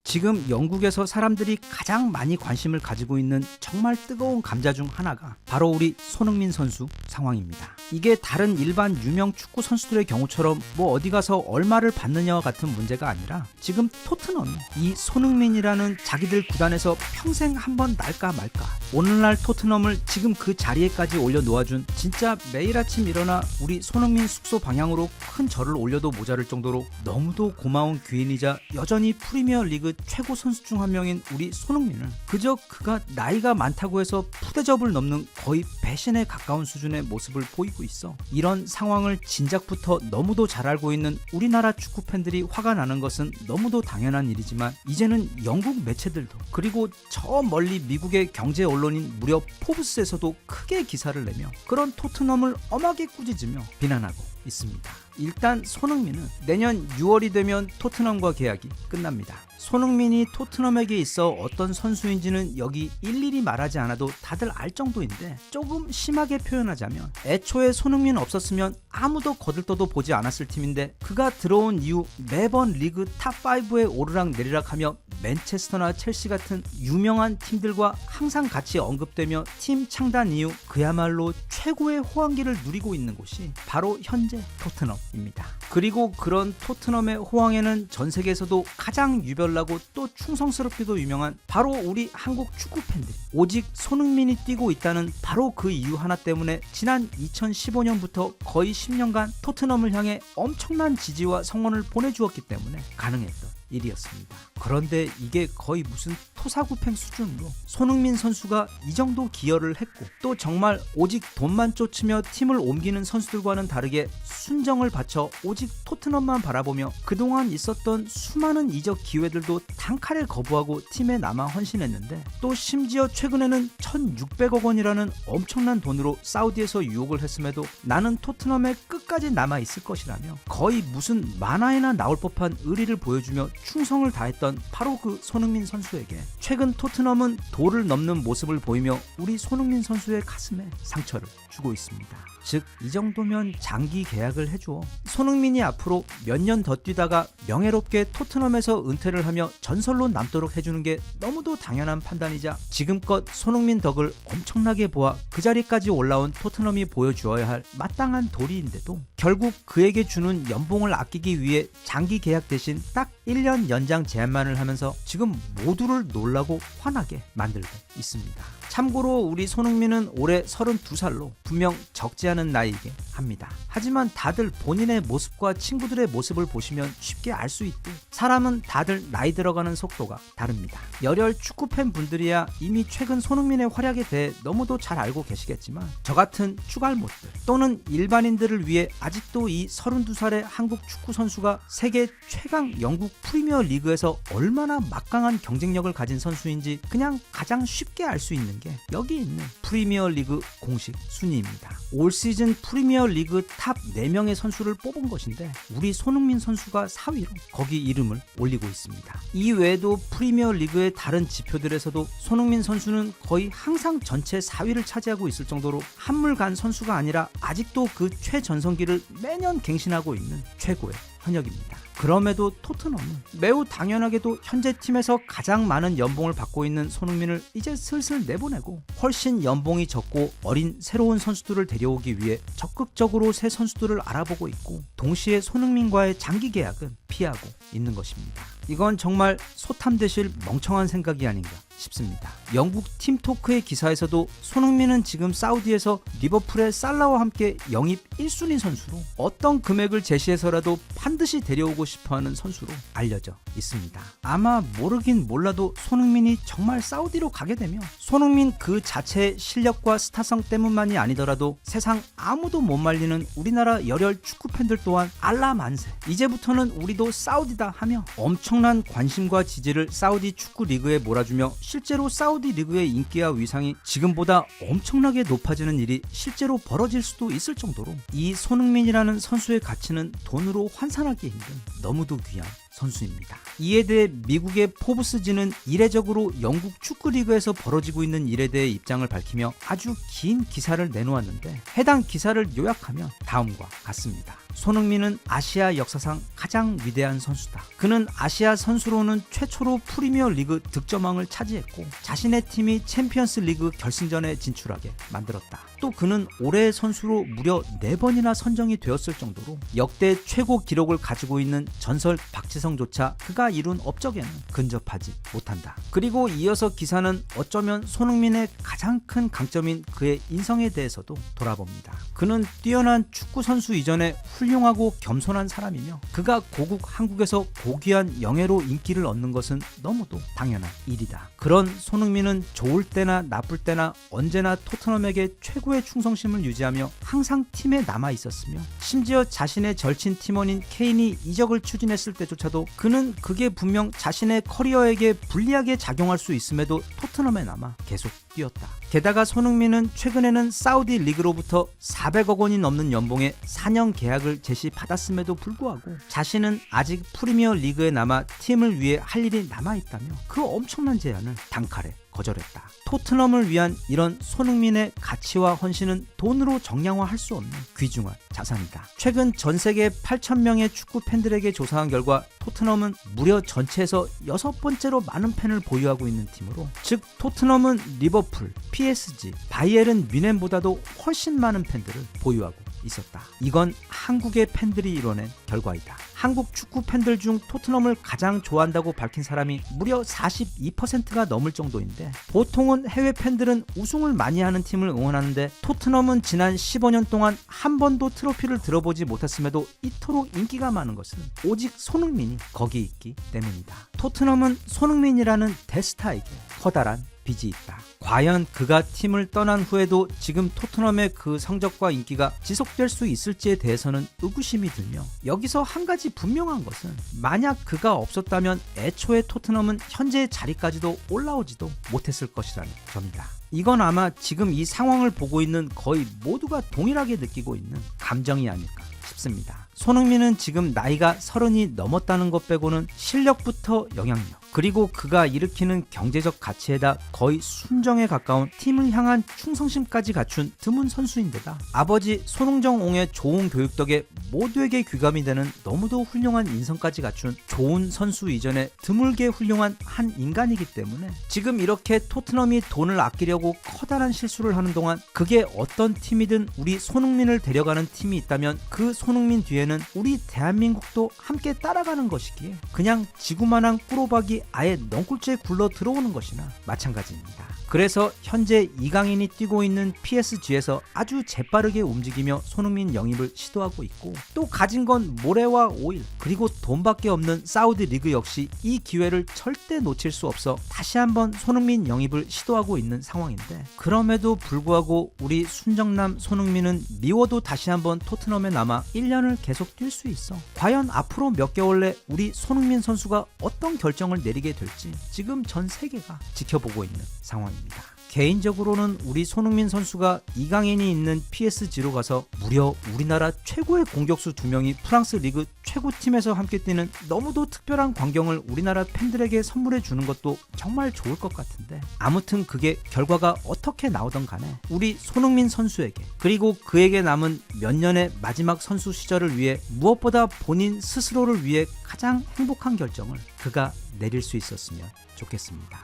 지금 영국에서 사람들이 가장 많이 관심을 가지고 있는 정말 뜨거운 감자 중 하나가 바로 우리 손흥민 선수 상황입니다. 이게 다른 일반 유명 축구 선수들의 경우처럼 뭐 어디 가서 얼마를 받느냐와 같은 문제가 아니라 지금 토트넘이 이 손흥민이라는 자기들 구단에서 평생 한번 날까 말까 오늘날 토트넘을 지금 그 자리에까지 올려놓아준 진짜 매일 아침 일어나 우리 손흥민 숙소 방향으로 큰 절을 올려도 모자랄 정도로 너무도 고마운 귀인이자 여전히 프리미어리그 최고 선수 중 한 명인 우리 손흥민을 그저 그가 나이가 많다고 해서 푸대접을 넘는 거의 배신에 가까운 수준의 모습을 보이고 있어. 이런 상황을 진작부터 너무도 잘 알고 있는 우리나라 축구 팬들이 화가 나는 것은 너무도 당연한 일이지만 이제는 영국 매체들도 그리고 저 멀리 미국의 경제 언론인 무려 포브스에서도 크게 기사를 내며 그런 토트넘을 엄하게 꾸짖으며 비난하고 있습니다. 일단 손흥민은 내년 6월이 되면 토트넘과 계약이 끝납니다. 손흥민이 토트넘에게 있어 어떤 선수인지는 여기 일일이 말하지 않아도 다들 알 정도인데 조금 심하게 표현하자면 애초에 손흥민 없었으면 아무도 거들떠도 보지 않았을 팀인데 그가 들어온 이후 매번 리그 탑5에 오르락내리락하며 맨체스터나 첼시 같은 유명한 팀들과 항상 같이 언급되며 팀 창단 이후 그야말로 최고의 호황기를 누리고 있는 곳이 바로 현재 토트넘입니다. 그리고 그런 토트넘의 호황에는 전 세계에서도 가장 유별나고 또 충성스럽게도 유명한 바로 우리 한국 축구 팬들이 오직 손흥민이 뛰고 있다는 바로 그 이유 하나 때문에 지난 2015년부터 거의 10년간 토트넘을 향해 엄청난 지지와 성원을 보내주었기 때문에 가능했던 일이었습니다. 그런데 이게 거의 무슨 토사구팽 수준으로 손흥민 선수가 이 정도 기여를 했고 또 정말 오직 돈만 쫓으며 팀을 옮기는 선수들과는 다르게 순정을 바쳐 오직 토트넘만 바라보며 그동안 있었던 수많은 이적 기회들도 단칼에 거부하고 팀에 남아 헌신했는데 또 심지어 최근에는 1,600억 원이라는 엄청난 돈으로 사우디에서 유혹을 했음에도 나는 토트넘에 끝까지 남아있을 것이라며 거의 무슨 만화에나 나올 법한 의리를 보여주며 충성을 다했던 바로 그 손흥민 선수에게 최근 토트넘은 도를 넘는 모습을 보이며 우리 손흥민 선수의 가슴에 상처를 주고 있습니다. 즉 이 정도면 장기 계약을 해줘. 손흥민이 앞으로 몇 년 더 뛰다가 명예롭게 토트넘에서 은퇴를 하며 전설로 남도록 해주는 게 너무도 당연한 판단이자 지금껏 손흥민 덕을 엄청나게 보아 그 자리까지 올라온 토트넘이 보여주어야 할 마땅한 도리인데도 결국 그에게 주는 연봉을 아끼기 위해 장기 계약 대신 딱 1년 연장 제한만을 하면서 지금 모두를 놀라고 화나게 만들고 있습니다. 참고로 우리 손흥민은 올해 32살로 분명 적지 않은 나이이긴 합니다. 하지만 다들 본인의 모습과 친구들의 모습을 보시면 쉽게 알 수 있듯 사람은 다들 나이 들어가는 속도가 다릅니다. 열혈 축구팬 분들이야 이미 최근 손흥민의 활약에 대해 너무도 잘 알고 계시겠지만 저 같은 쭈갈못들 또는 일반인들을 위해 아직도 이 32살의 한국 축구 선수가 세계 최강 영국 프리미어 리그에서 얼마나 막강한 경쟁력을 가진 선수인지 그냥 가장 쉽게 알 수 있는 게 여기 있는 프리미어 리그 공식 순위입니다. 올 시즌 프리미어 리그 탑 4명의 선수를 뽑은 것인데 우리 손흥민 선수가 4위로 거기 이름을 올리고 있습니다. 이 외에도 프리미어 리그의 다른 지표들에서도 손흥민 선수는 거의 항상 전체 4위를 차지하고 있을 정도로 한물간 선수가 아니라 아직도 그 최전성기를 매년 갱신하고 있는 최고의 현역입니다. 그럼에도 토트넘은 매우 당연하게도 현재 팀에서 가장 많은 연봉을 받고 있는 손흥민을 이제 슬슬 내보내고 훨씬 연봉이 적고 어린 새로운 선수들을 데려오기 위해 적극적으로 새 선수들을 알아보고 있고 동시에 손흥민과의 장기 계약은 피하고 있는 것입니다. 이건 정말 소탐대실 멍청한 생각이 아닌가 싶습니다. 영국 팀토크의 기사에서도 손흥민은 지금 사우디에서 리버풀의 살라와 함께 영입 1순위 선수로 어떤 금액을 제시해서라도 반드시 데려오고 싶어하는 선수로 알려져 있습니다. 아마 모르긴 몰라도 손흥민이 정말 사우디로 가게 되면 손흥민 그 자체의 실력과 스타성 때문만이 아니더라도 세상 아무도 못 말리는 우리나라 열혈 축구 팬들 또한 알라 만세, 이제부터는 우리도 사우디다 하며 엄청난 관심과 지지를 사우디 축구 리그에 몰아주며 실제로 사우디 리그의 인기와 위상이 지금보다 엄청나게 높아지는 일이 실제로 벌어질 수도 있을 정도로 이 손흥민이라는 선수의 가치는 돈으로 환산하기 힘든 너무도 귀한 선수입니다. 이에 대해 미국의 포브스지는 이례적으로 영국 축구 리그에서 벌어지고 있는 일에 대해 입장을 밝히며 아주 긴 기사를 내놓았는데 해당 기사를 요약하면 다음과 같습니다. 손흥민은 아시아 역사상 가장 위대한 선수다. 그는 아시아 선수로는 최초로 프리미어 리그 득점왕을 차지했고 자신의 팀이 챔피언스 리그 결승전에 진출하게 만들었다. 또 그는 올해의 선수로 무려 4번이나 선정이 되었을 정도로 역대 최고 기록을 가지고 있는 전설 박지성조차 그가 이룬 업적에는 근접하지 못한다. 그리고 이어서 기사는 어쩌면 손흥민의 가장 큰 강점인 그의 인성에 대해서도 돌아봅니다. 그는 뛰어난 축구 선수 이전에 훌륭하고 겸손한 사람이며 그가 고국 한국에서 고귀한 영예로 인기를 얻는 것은 너무도 당연한 일이다. 그런 손흥민은 좋을 때나 나쁠 때나 언제나 토트넘에게 최고의 충성심을 유지하며 항상 팀에 남아 있었으며 심지어 자신의 절친 팀원인 케인이 이적을 추진했을 때조차도 그는 그게 분명 자신의 커리어에게 불리하게 작용할 수 있음에도 토트넘에 남아 계속 뛰었다. 게다가 손흥민은 최근에는 사우디 리그로부터 400억 원이 넘는 연봉의 4년 계약을 제시받았음에도 불구하고 자신은 아직 프리미어 리그에 남아 팀을 위해 할 일이 남아있다며 그 엄청난 제안을 단칼에 거절했다. 토트넘을 위한 이런 손흥민의 가치와 헌신은 돈으로 정량화할 수 없는 귀중한 자산이다. 최근 전 세계 8,000명의 축구 팬들에게 조사한 결과 토트넘은 무려 전체에서 6번째로 많은 팬을 보유하고 있는 팀으로, 즉 토트넘은 리버풀, PSG, 바이에른 뮌헨보다도 훨씬 많은 팬들을 보유하고 있었다. 이건 한국의 팬들이 이뤄낸 결과이다. 한국 축구 팬들 중 토트넘을 가장 좋아한다고 밝힌 사람이 무려 42%가 넘을 정도인데, 보통은 해외 팬들은 우승을 많이 하는 팀을 응원하는데 토트넘은 지난 15년 동안 한 번도 트로피를 들어보지 못했음에도 이토록 인기가 많은 것은 오직 손흥민이 거기 있기 때문이다. 토트넘은 손흥민이라는 대스타에게 커다란 빚이 있다. 과연 그가 팀을 떠난 후에도 지금 토트넘의 그 성적과 인기가 지속될 수 있을지에 대해서는 의구심이 들며, 여기서 한 가지 분명한 것은 만약 그가 없었다면 애초에 토트넘은 현재의 자리까지도 올라오지도 못했을 것이라는 점이다. 이건 아마 지금 이 상황을 보고 있는 거의 모두가 동일하게 느끼고 있는 감정이 아닐까 싶습니다. 손흥민은 지금 나이가 30이 넘었다는 것 빼고는 실력부터 영향력, 그리고 그가 일으키는 경제적 가치에다 거의 순정에 가까운 팀을 향한 충성심까지 갖춘 드문 선수인데다, 아버지 손흥정옹의 좋은 교육 덕에 모두에게 귀감이 되는 너무도 훌륭한 인성까지 갖춘 좋은 선수 이전에 드물게 훌륭한 한 인간이기 때문에 지금 이렇게 토트넘이 돈을 아끼려고 커다란 실수를 하는 동안 그게 어떤 팀이든 우리 손흥민을 데려가는 팀이 있다면 그 손흥민 뒤에는 우리 대한민국도 함께 따라가는 것이기에 그냥 지구만한 꾸로박이 아예 넝쿨째 굴러 들어오는 것이나 마찬가지입니다. 그래서 현재 이강인이 뛰고 있는 PSG에서 아주 재빠르게 움직이며 손흥민 영입을 시도하고 있고, 또 가진 건 모래와 오일 그리고 돈밖에 없는 사우디 리그 역시 이 기회를 절대 놓칠 수 없어 다시 한번 손흥민 영입을 시도하고 있는 상황인데, 그럼에도 불구하고 우리 순정남 손흥민은 미워도 다시 한번 토트넘에 남아 1년을 계속 뛸 수 있어. 과연 앞으로 몇 개월 내 우리 손흥민 선수가 어떤 결정을 내리게 될지 지금 전 세계가 지켜보고 있는 상황입니다. 개인적으로는 우리 손흥민 선수가 이강인이 있는 PSG로 가서 무려 우리나라 최고의 공격수 2명이 프랑스 리그 최고팀에서 함께 뛰는 너무도 특별한 광경을 우리나라 팬들에게 선물해 주는 것도 정말 좋을 것 같은데, 아무튼 그게 결과가 어떻게 나오던 간에 우리 손흥민 선수에게, 그리고 그에게 남은 몇 년의 마지막 선수 시절을 위해 무엇보다 본인 스스로를 위해 가장 행복한 결정을 그가 내릴 수 있었으면 좋겠습니다.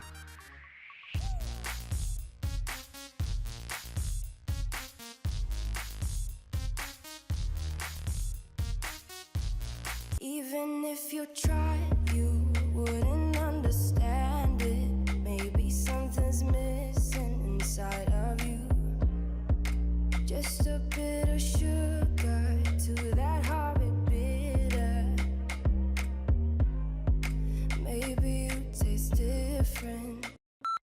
Even if you tried, you wouldn't understand it. Maybe something's missing inside of you. Just a bit of sugar to that horrid bitter. Maybe you taste different.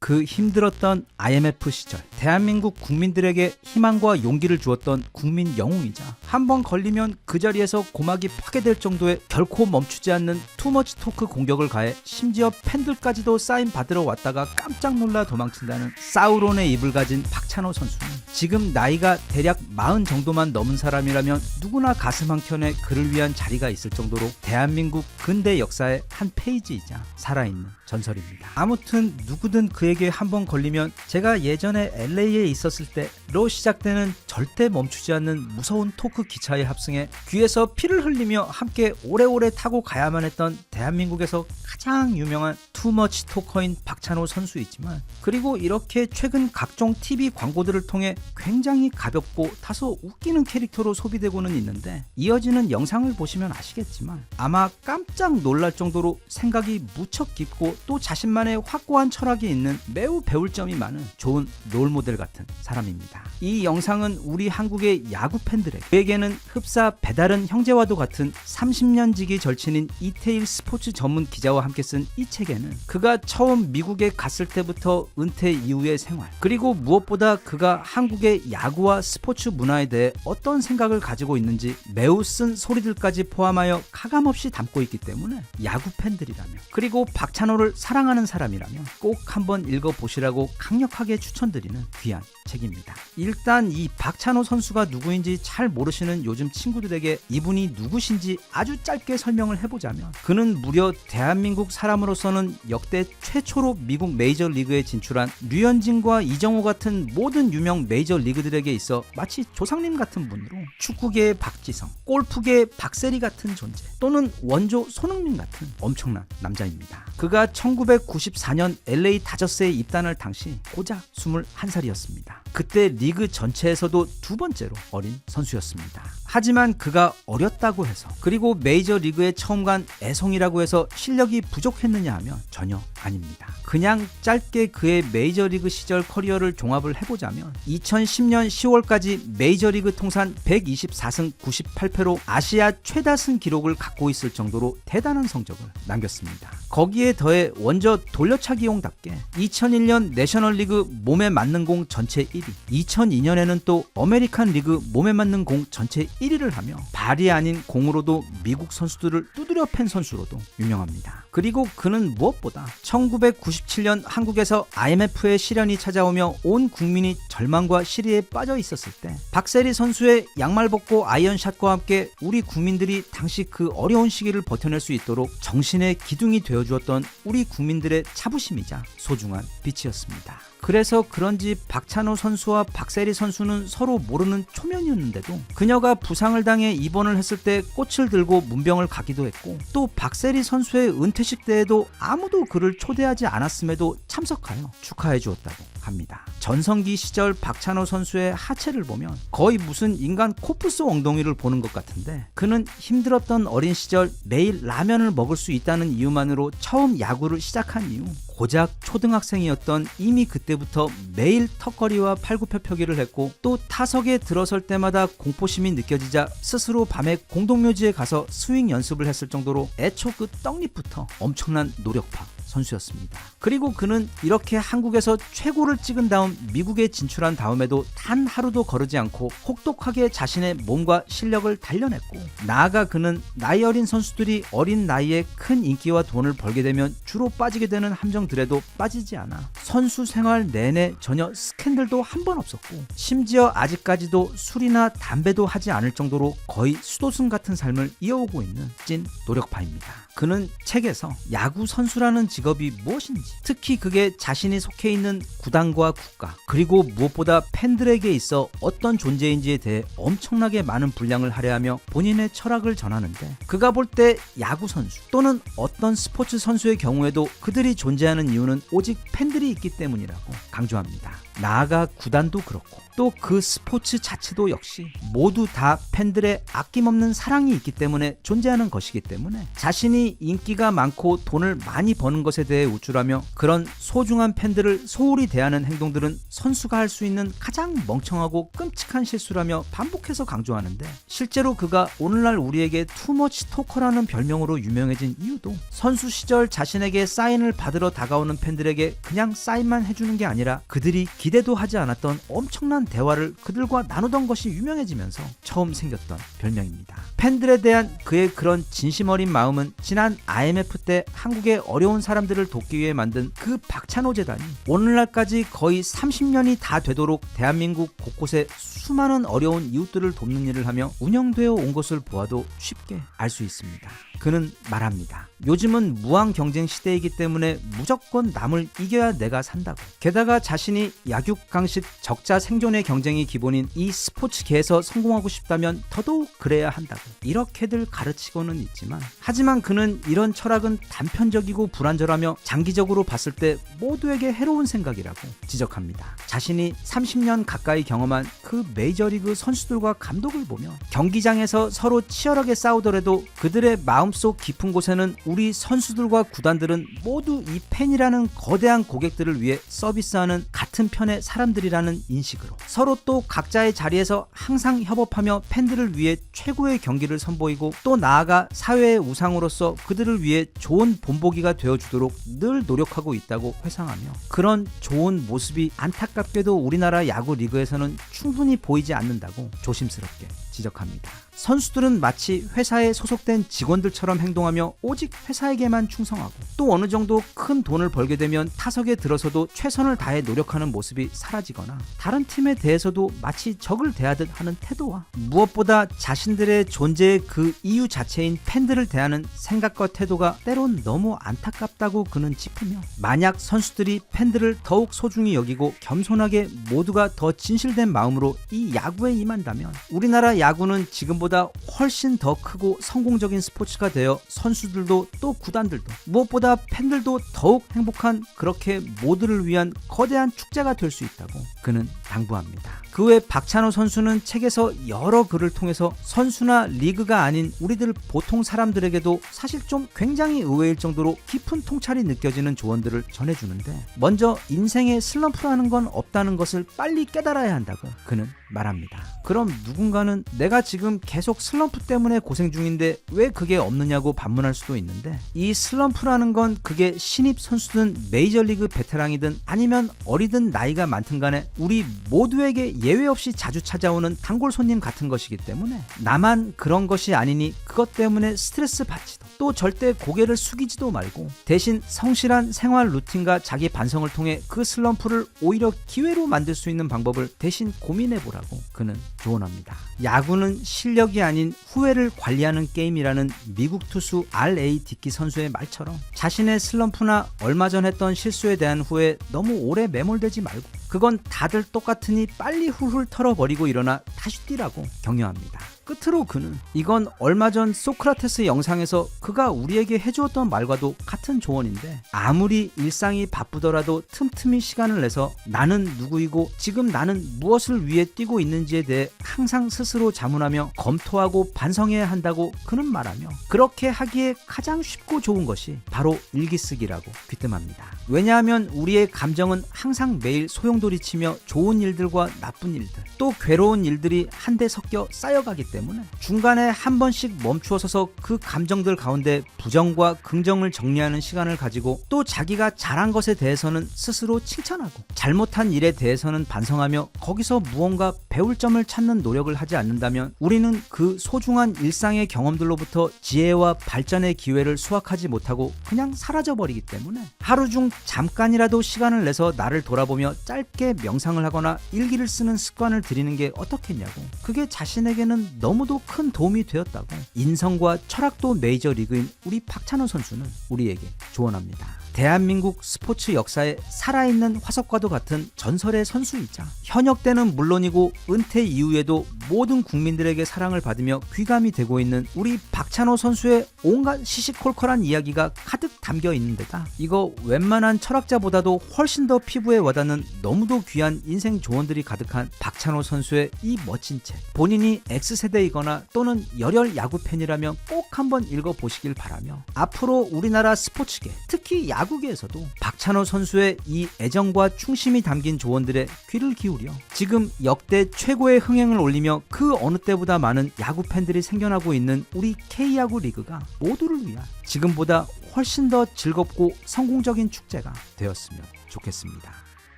그 힘들었던 IMF 시절 대한민국 국민들에게 희망과 용기를 주었던 국민 영웅이자 한번 걸리면 그 자리에서 고막이 파괴될 정도의 결코 멈추지 않는 투머치 토크 공격을 가해 심지어 팬들까지도 사인 받으러 왔다가 깜짝 놀라 도망친다는 사우론의 입을 가진 박찬호 선수는 지금 나이가 대략 40 정도만 넘은 사람이라면 누구나 가슴 한켠에 그를 위한 자리가 있을 정도로 대한민국 근대 역사의 한 페이지이자 살아있는 전설입니다. 아무튼 누구든 그에게 한번 걸리면 제가 예전에 LA에 있었을 때로 시작되는 절대 멈추지 않는 무서운 토크 기차에 합승해 귀에서 피를 흘리며 함께 오래오래 타고 가야만 했던 대한민국에서 가장 유명한 투머치 토커인 박찬호 선수이지만, 그리고 이렇게 최근 각종 TV 광고들을 통해 굉장히 가볍고 다소 웃기는 캐릭터로 소비되고는 있는데, 이어지는 영상을 보시면 아시겠지만 아마 깜짝 놀랄 정도로 생각이 무척 깊고 또 자신만의 확고한 철학이 있는 매우 배울 점이 많은 좋은 롤모델 같은 사람입니다. 이 영상은 우리 한국의 야구 팬들에게, 그에게는 흡사 배다른 형제와도 같은 30년 지기 절친인 이태일 스포츠 전문 기자와 함께 쓴 이 책에는 그가 처음 미국에 갔을 때부터 은퇴 이후의 생활, 그리고 무엇보다 그가 한국의 야구와 스포츠 문화에 대해 어떤 생각을 가지고 있는지 매우 쓴 소리들까지 포함하여 가감없이 담고 있기 때문에 야구 팬들이라면, 그리고 박찬호를 사랑하는 사람이라면 꼭 한번 읽어보시라고 강력하게 추천드리는 귀한 책입니다. 일단 이 박찬호 선수가 누구인지 잘 모르시는 요즘 친구들에게 이분이 누구신지 아주 짧게 설명을 해보자면, 그는 무려 대한민국 사람으로서는 역대 최초로 미국 메이저리그에 진출한 류현진과 이정호 같은 모든 유명 메이저리그들에게 있어 마치 조상님 같은 분으로 축구계의 박지성, 골프계의 박세리 같은 존재, 또는 원조 손흥민 같은 엄청난 남자입니다. 그가 1994년 LA 다저스에 입단할 당시 고작 21살이었습니다. 그때 리그 전체에서도 두 번째로 어린 선수였습니다. 하지만 그가 어렸다고 해서, 그리고 메이저리그에 처음 간 애송이라고 해서 실력이 부족했느냐 하면 전혀 아닙니다. 그냥 짧게 그의 메이저리그 시절 커리어를 종합을 해보자면 2010년 10월까지 메이저리그 통산 124승 98패로 아시아 최다승 기록을 갖고 있을 정도로 대단한 성적을 남겼습니다. 거기에 더해 원저 돌려차기용답게 2001년 내셔널리그 몸에 맞는 공 전체 1위, 2002년에는 또 아메리칸 리그 몸에 맞는 공 전체 1위를 하며 발이 아닌 공으로도 미국 선수들을 두드려 팬 선수로도 유명합니다. 그리고 그는 무엇보다 1997년 한국에서 IMF의 시련이 찾아오며 온 국민이 절망과 시리에 빠져 있었을 때 박세리 선수의 양말 벗고 아이언샷과 함께 우리 국민들이 당시 그 어려운 시기를 버텨낼 수 있도록 정신의 기둥이 되어주었던 우리 국민들의 자부심이자 소중한 빛이었습니다. 그래서 그런지 박찬호 선수와 박세리 선수는 서로 모르는 초면이었는데도 그녀가 부상을 당해 입원을 했을 때 꽃을 들고 문병을 가기도 했고, 또 박세리 선수의 은퇴식 때에도 아무도 그를 초대하지 않았음에도 참석하여 축하해 주었다고 지적합니다. 전성기 시절 박찬호 선수의 하체를 보면 거의 무슨 인간 코뿔소 엉덩이를 보는 것 같은데, 그는 힘들었던 어린 시절 매일 라면을 먹을 수 있다는 이유만으로 처음 야구를 시작한 이후 고작 초등학생이었던 이미 그때부터 매일 턱걸이와 팔굽혀펴기를 했고, 또 타석에 들어설 때마다 공포심이 느껴지자 스스로 밤에 공동묘지에 가서 스윙 연습을 했을 정도로 애초 그 떡잎부터 엄청난 노력파 선수였습니다. 그리고 그는 이렇게 한국에서 최고를 찍은 다음 미국에 진출한 다음에도 단 하루도 거르지 않고 혹독하게 자신의 몸과 실력을 단련했고, 나아가 그는 나이 어린 선수들이 어린 나이에 큰 인기와 돈을 벌게 되면 주로 빠지게 되는 함정들에도 빠지지 않아 선수 생활 내내 전혀 스캔들도 한 번 없었고, 심지어 아직까지도 술이나 담배도 하지 않을 정도로 거의 수도승 같은 삶을 이어오고 있는 찐 노력파입니다. 그는 책에서 야구 선수라는 직업이 무엇인지, 특히 그게 자신이 속해 있는 구단과 국가, 그리고 무엇보다 팬들에게 있어 어떤 존재인지에 대해 엄청나게 많은 분량을 할애하며 본인의 철학을 전하는데, 그가 볼 때 야구 선수 또는 어떤 스포츠 선수의 경우에도 그들이 존재하는 이유는 오직 팬들이 있기 때문이라고 강조합니다. 나아가 구단도 그렇고 또 그 스포츠 자체도 역시 모두 다 팬들의 아낌없는 사랑이 있기 때문에 존재하는 것이기 때문에, 자신이 인기가 많고 돈을 많이 버는 것에 대해 우쭐하며 그런 소중한 팬들을 소홀히 대하는 행동들은 선수가 할 수 있는 가장 멍청하고 끔찍한 실수라며 반복해서 강조하는데, 실제로 그가 오늘날 우리에게 투머치 토커라는 별명으로 유명해진 이유도 선수 시절 자신에게 사인을 받으러 다가오는 팬들에게 그냥 사인만 해주는 게 아니라 그들이 기대도 하지 않았던 엄청난 대화를 그들과 나누던 것이 유명해지면서 처음 생겼던 별명입니다. 팬들에 대한 그의 그런 진심 어린 마음은 지난 IMF 때 한국의 어려운 사람들을 돕기 위해 만든 그 박찬호 재단이 오늘날까지 거의 30년이 다 되도록 대한민국 곳곳에 수많은 어려운 이웃들을 돕는 일을 하며 운영되어 온 것을 보아도 쉽게 알 수 있습니다. 그는 말합니다. 요즘은 무한 경쟁 시대이기 때문에 무조건 남을 이겨야 내가 산다고. 게다가 자신이 약육강식 적자 생존의 경쟁이 기본인 이 스포츠계에서 성공하고 싶다면 더더욱 그래야 한다고 이렇게들 가르치고는 있지만, 하지만 그는 이런 철학은 단편적이고 불완전하며 장기적으로 봤을 때 모두에게 해로운 생각이라고 지적합니다. 자신이 30년 가까이 경험한 그 메이저리그 선수들과 감독을 보며 경기장에서 서로 치열하게 싸우더라도 그들의 마음속 깊은 곳에는 우리 선수들과 구단들은 모두 이 팬이라는 거대한 고객들을 위해 서비스하는 같은 편의 사람들이라는 인식으로 서로 또 각자의 자리에서 항상 협업하며 팬들을 위해 최고의 경기를 선보이고, 또 나아가 사회의 우상으로서 그들을 위해 좋은 본보기가 되어주도록 늘 노력하고 있다고 회상하며, 그런 좋은 모습이 안타깝게도 우리나라 야구 리그에서는 충분히 보이지 않는다고 조심스럽게 지적합니다. 선수들은 마치 회사에 소속된 직원들처럼 행동하며 오직 회사에게만 충성하고, 또 어느 정도 큰 돈을 벌게 되면 타석에 들어서도 최선을 다해 노력하는 모습이 사라지거나, 다른 팀에 대해서도 마치 적을 대하듯 하는 태도와, 무엇보다 자신들의 존재의 그 이유 자체인 팬들을 대하는 생각과 태도가 때론 너무 안타깝다고 그는 짚으며, 만약 선수들이 팬들을 더욱 소중히 여기고 겸손하게 모두가 더 진실된 마음으로 이 야구에 임한다면 우리나라 야구는 지금보다 훨씬 더 크고 성공적인 스포츠가 되어 선수들도 또 구단들도 무엇보다 팬들도 더욱 행복한, 그렇게 모두를 위한 거대한 축제가 될 수 있다고 그는 당부합니다. 그 외 박찬호 선수는 책에서 여러 글을 통해서 선수나 리그가 아닌 우리들 보통 사람들에게도 사실 좀 굉장히 의외일 정도로 깊은 통찰이 느껴지는 조언들을 전해주는데, 먼저 인생에 슬럼프라는 건 없다는 것을 빨리 깨달아야 한다고 그는 말합니다. 그럼 누군가는 내가 지금 계속 슬럼프 때문에 고생 중인데 왜 그게 없느냐고 반문할 수도 있는데, 이 슬럼프라는 건 그게 신입 선수든 메이저리그 베테랑이든 아니면 어리든 나이가 많든 간에 우리 모두에게 예외 없이 자주 찾아오는 단골 손님 같은 것이기 때문에, 나만 그런 것이 아니니 그것 때문에 스트레스 받지도 또 절대 고개를 숙이지도 말고 대신 성실한 생활 루틴과 자기 반성을 통해 그 슬럼프를 오히려 기회로 만들 수 있는 방법을 대신 고민해보라고 그는 조언합니다. 야구는 실력이 아닌 후회를 관리하는 게임이라는 미국 투수 R.A. 디키 선수의 말처럼 자신의 슬럼프나 얼마 전 했던 실수에 대한 후회에 너무 오래 매몰되지 말고, 그건 다들 똑같으니 빨리 훌훌 털어버리고 일어나 다시 뛰라고 격려합니다. 끝으로 그는 이건 얼마 전 소크라테스 영상에서 그가 우리에게 해주었던 말과도 같은 조언인데, 아무리 일상이 바쁘더라도 틈틈이 시간을 내서 나는 누구이고 지금 나는 무엇을 위해 뛰고 있는지에 대해 항상 스스로 자문하며 검토하고 반성해야 한다고 그는 말하며, 그렇게 하기에 가장 쉽고 좋은 것이 바로 일기쓰기라고 귀뜸합니다. 왜냐하면 우리의 감정은 항상 매일 소용돌이치며 좋은 일들과 나쁜 일들, 또 괴로운 일들이 한데 섞여 쌓여가기 때문에 중간에 한 번씩 멈추어 서서 그 감정들 가운데 부정과 긍정을 정리하는 시간을 가지고, 또 자기가 잘한 것에 대해서는 스스로 칭찬하고 잘못한 일에 대해서는 반성하며 거기서 무언가 배울 점을 찾는 노력을 하지 않는다면 우리는 그 소중한 일상의 경험들로부터 지혜와 발전의 기회를 수확하지 못하고 그냥 사라져버리기 때문에, 하루 중 잠깐이라도 시간을 내서 나를 돌아보며 짧게 명상을 하거나 일기를 쓰는 습관을 들이는 게 어떻겠냐고, 그게 자신에게는 너무도 큰 도움이 되었다고 인성과 철학도 메이저리그인 우리 박찬호 선수는 우리에게 조언합니다. 대한민국 스포츠 역사에 살아있는 화석과도 같은 전설의 선수이자 현역 때는 물론이고 은퇴 이후에도 모든 국민들에게 사랑을 받으며 귀감이 되고 있는 우리 박찬호 선수의 온갖 시시콜콜한 이야기가 가득 담겨 있는 데다, 이거 웬만한 철학자보다도 훨씬 더 피부에 와닿는 너무도 귀한 인생 조언들이 가득한 박찬호 선수의 이 멋진 책, 본인이 X세대이거나 또는 열혈 야구팬이라면 꼭 한번 읽어보시길 바라며, 앞으로 우리나라 스포츠계, 특히 야구계에서도 박찬호 선수의 이 애정과 충심이 담긴 조언들에 귀를 기울여 지금 역대 최고의 흥행을 올리며 그 어느 때보다 많은 야구 팬들이 생겨나고 있는 우리 K야구 리그가 모두를 위한 지금보다 훨씬 더 즐겁고 성공적인 축제가 되었으면 좋겠습니다.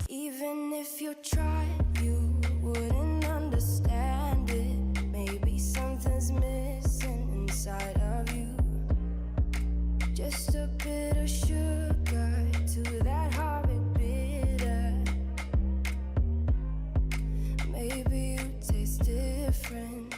Even if you tried, you wouldn't understand it. Maybe something's missing inside of you. Just a bit of sugar to that horrid bitter. Maybe you taste different.